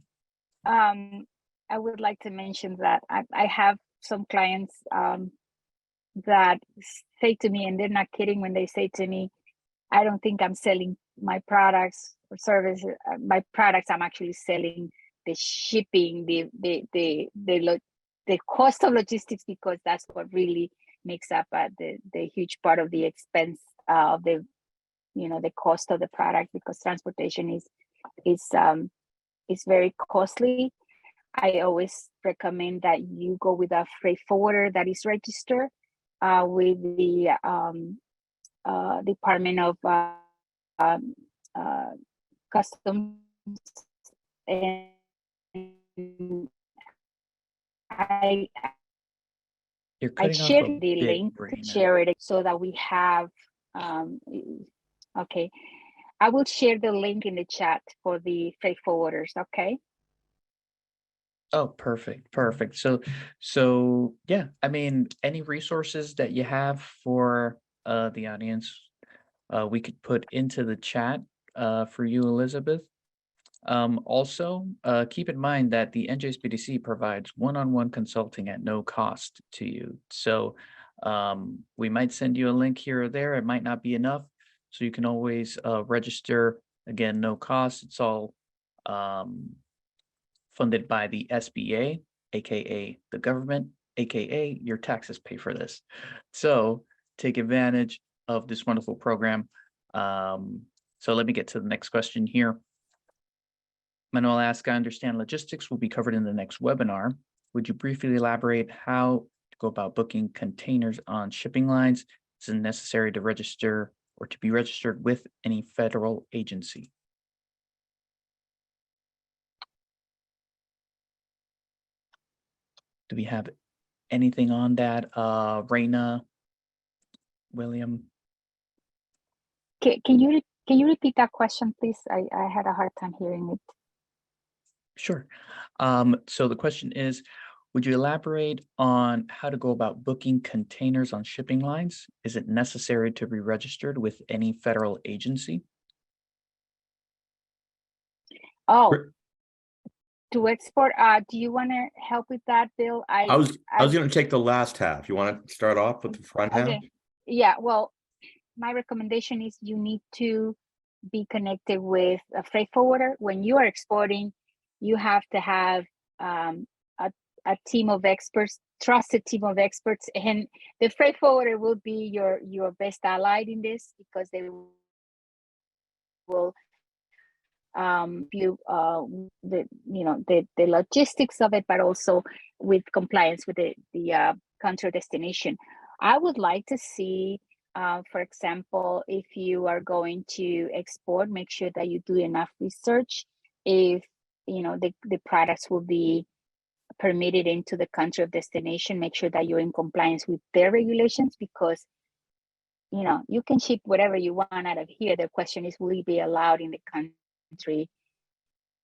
I would like to mention that I have some clients that say to me, and they're not kidding when they say to me, I don't think I'm selling my products or services. My products, I'm actually selling the shipping, the cost of logistics, because that's what really makes up the huge part of the expense of the cost of the product, because transportation is very costly. I always recommend that you go with a freight forwarder that is registered with the Department of Customs, and I share the link to share it so that we have. Okay, I will share the link in the chat for the freight forwarders. Okay. Oh, perfect. So yeah, I mean, any resources that you have for the audience, we could put into the chat for you, Elizabeth. Also, keep in mind that the NJSBDC provides one-on-one consulting at no cost to you. So we might send you a link here or there. It might not be enough. So you can always register. Again, no cost. It's all funded by the SBA, aka the government, aka your taxes pay for this. So take advantage of this wonderful program. So let me get to the next question here. Manuel asks, I understand logistics will be covered in the next webinar. Would you briefly elaborate how to go about booking containers on shipping lines? Is it necessary to register or to be registered with any federal agency? Do we have anything on that? Reina, William? Can you repeat that question, please? I had a hard time hearing it. Sure. So the question is, would you elaborate on how to go about booking containers on shipping lines? Is it necessary to be registered with any federal agency? Oh, Great. to export, do you want to help with that, Bill? I was going to take the last half. You want to start off with the front half? Okay. Yeah, well, my recommendation is you need to be connected with a freight forwarder. When you are exporting, you have to have a team of experts, trusted team of experts, and the freight forwarder will be your best ally in this, because they will you the logistics of it, but also with compliance with the country destination. I would like to see, for example, if you are going to export, make sure that you do enough research if the products will be permitted into the country of destination. Make sure that you're in compliance with their regulations, because you can ship whatever you want out of here. The question is, will it be allowed in the country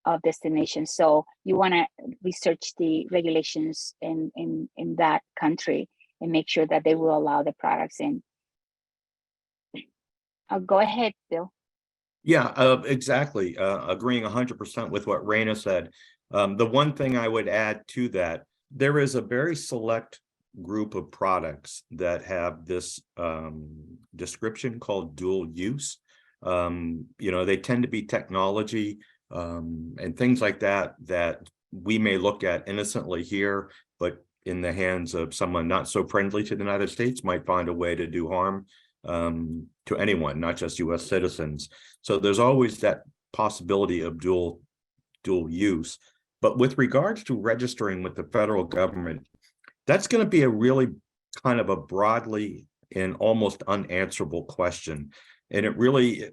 of destination? So you want to research the regulations in that country and make sure that they will allow the products in. Go ahead, Bill. Yeah, exactly. Agreeing 100% with what Reina said. The one thing I would add to that, there is a very select group of products that have this description called dual use. They tend to be technology and things like that we may look at innocently here, but in the hands of someone not so friendly to the United States might find a way to do harm to anyone, not just U.S. citizens. So there's always that possibility of dual use. But with regards to registering with the federal government, that's going to be a really kind of a broadly and almost unanswerable question. And it really,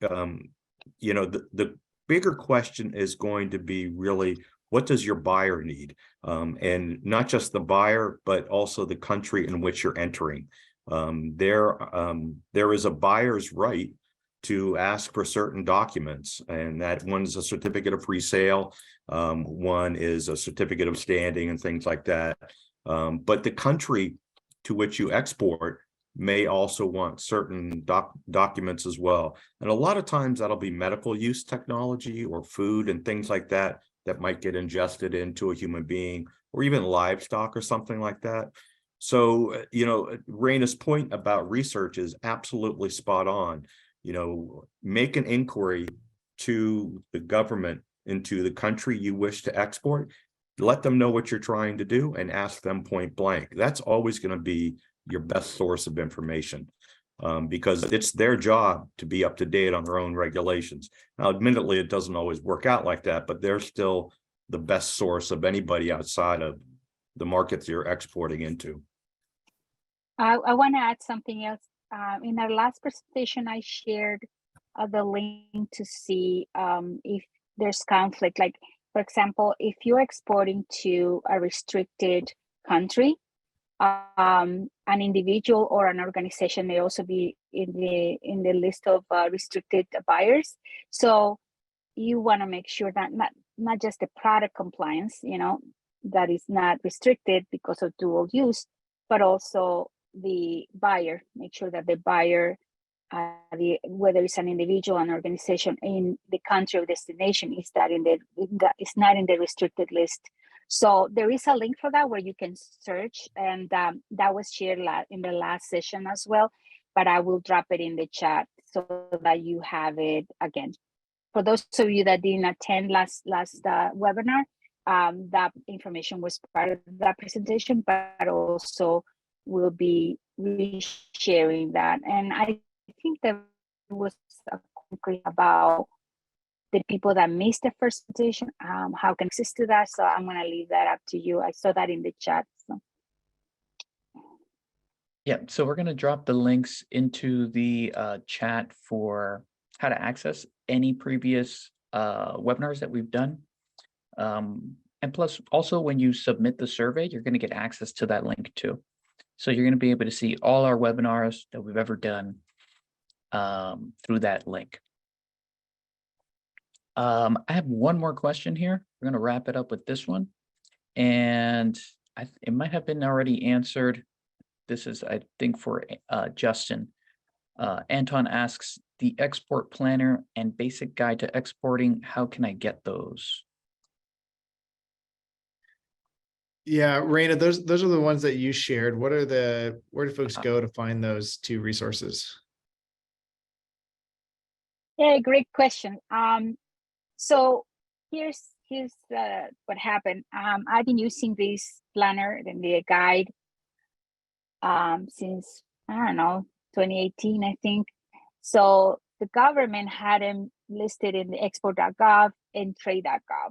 the bigger question is going to be really, what does your buyer need? And not just the buyer, but also the country in which you're entering. There is a buyer's right to ask for certain documents, and that one is a certificate of free sale, one is a certificate of standing and things like that. But the country to which you export may also want certain documents as well. And a lot of times that'll be medical use technology or food and things like that might get ingested into a human being, or even livestock or something like that. So, Reina's point about research is absolutely spot on. Make an inquiry to the government into the country you wish to export, let them know what you're trying to do, and ask them point blank. That's always going to be your best source of information, because it's their job to be up to date on their own regulations. Now, admittedly, it doesn't always work out like that, but they're still the best source of anybody outside of the markets you're exporting into. I want to add something else. In our last presentation, I shared the link to see if there's conflict. Like, for example, if you're exporting to a restricted country, an individual or an organization may also be in the list of restricted buyers. So you want to make sure that not just the product compliance, that is not restricted because of dual use, but also the buyer. Make sure that the buyer, whether it's an individual, an organization in the country of destination, is not in the restricted list. So there is a link for that where you can search, and that was shared in the last session as well. But I will drop it in the chat so that you have it again. For those of you that didn't attend last webinar, that information was part of that presentation, but also we'll be sharing that. And I think there was a question about the people that missed the first presentation, how can access to that? So I'm going to leave that up to you. I saw that in the chat. So. Yeah, so we're going to drop the links into the chat for how to access any previous webinars that we've done. And plus, also, when you submit the survey, you're going to get access to that link too. So you're going to be able to see all our webinars that we've ever done through that link. I have one more question here. We're gonna wrap it up with this one. And it might have been already answered. This is, I think, for Justin. Anton asks, the export planner and basic guide to exporting, how can I get those? Yeah, Reina, those are the ones that you shared. Where do folks go to find those two resources? Yeah, great question. So here's what happened. I've been using this planner and the guide since, I don't know, 2018, I think. So the government had them listed in the export.gov and trade.gov.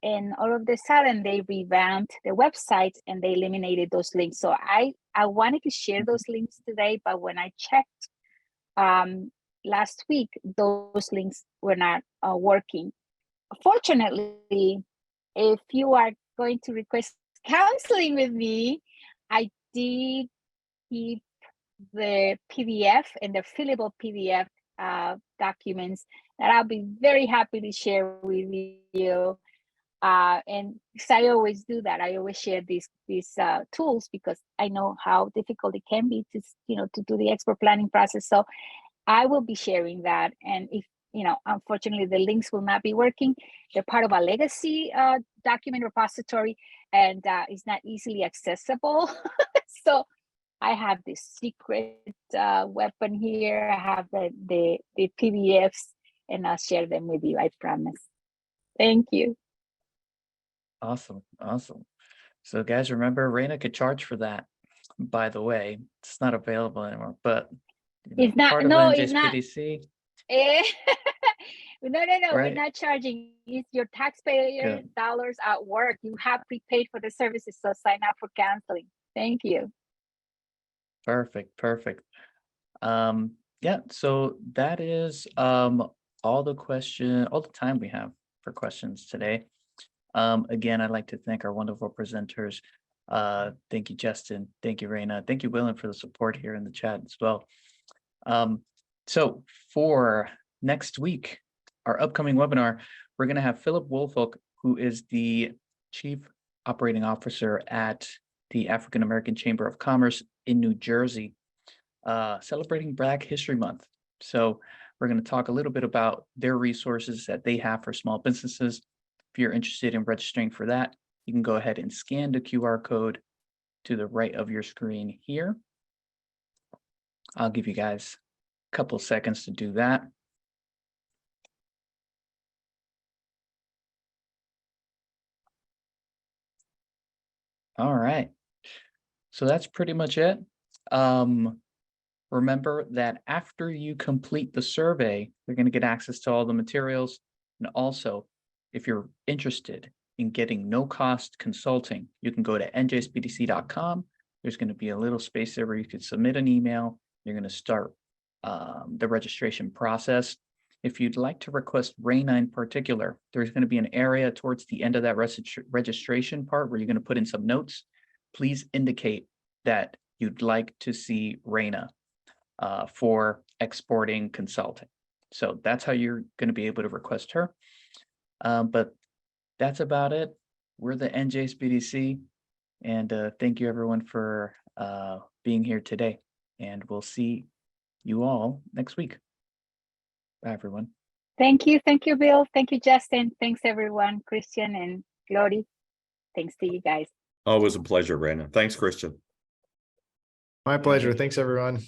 And all of a sudden they revamped the websites and they eliminated those links. So I wanted to share those links today, but when I checked last week, those links were not working. Fortunately, if you are going to request counseling with me, I did keep the PDF and the fillable PDF documents that I'll be very happy to share with you. And because I always do that, I always share these tools because I know how difficult it can be to to do the export planning process. So I will be sharing that, and if unfortunately the links will not be working, they're part of a legacy document repository, and it's not easily accessible. So I have this secret weapon here. I have the PDFs, and I'll share them with you. I promise. Thank you. Awesome. Awesome. So guys, remember, Reina could charge for that. By the way, it's not available anymore, but It's not, part of no, it's not. NJSBDC. No, we're Right. not charging. It's your taxpayer Good. dollars at work. You have prepaid for the services, so sign up for counseling. Thank you. Perfect. Perfect. Yeah, so that is all the time we have for questions today. Again, I'd like to thank our wonderful presenters. Thank you, Justin. Thank you, Reina. Thank you, Willem, for the support here in the chat as well. So for next week, our upcoming webinar, we're going to have Philip Woolfolk, who is the Chief Operating Officer at the African American Chamber of Commerce in New Jersey, celebrating Black History Month. So we're going to talk a little bit about their resources that they have for small businesses. If you're interested in registering for that, you can go ahead and scan the QR code to the right of your screen here. I'll give you guys a couple seconds to do that. All right. So that's pretty much it. Remember that after you complete the survey, you're going to get access to all the materials. And also, if you're interested in getting no-cost consulting, you can go to njsbdc.com. There's going to be a little space there where you could submit an email. You're going to start the registration process. If you'd like to request Reina in particular, there's going to be an area towards the end of that registration part where you're going to put in some notes. Please indicate that you'd like to see Reina for exporting consulting. So that's how you're going to be able to request her. But that's about it. We're the NJSBDC, and thank you everyone for being here today. And we'll see you all next week. Bye, everyone. Thank you, Bill. Thank you, Justin. Thanks, everyone. Christian and Glory. Thanks to you guys. Always a pleasure, Reina. Thanks, Christian. My pleasure. Thanks, everyone.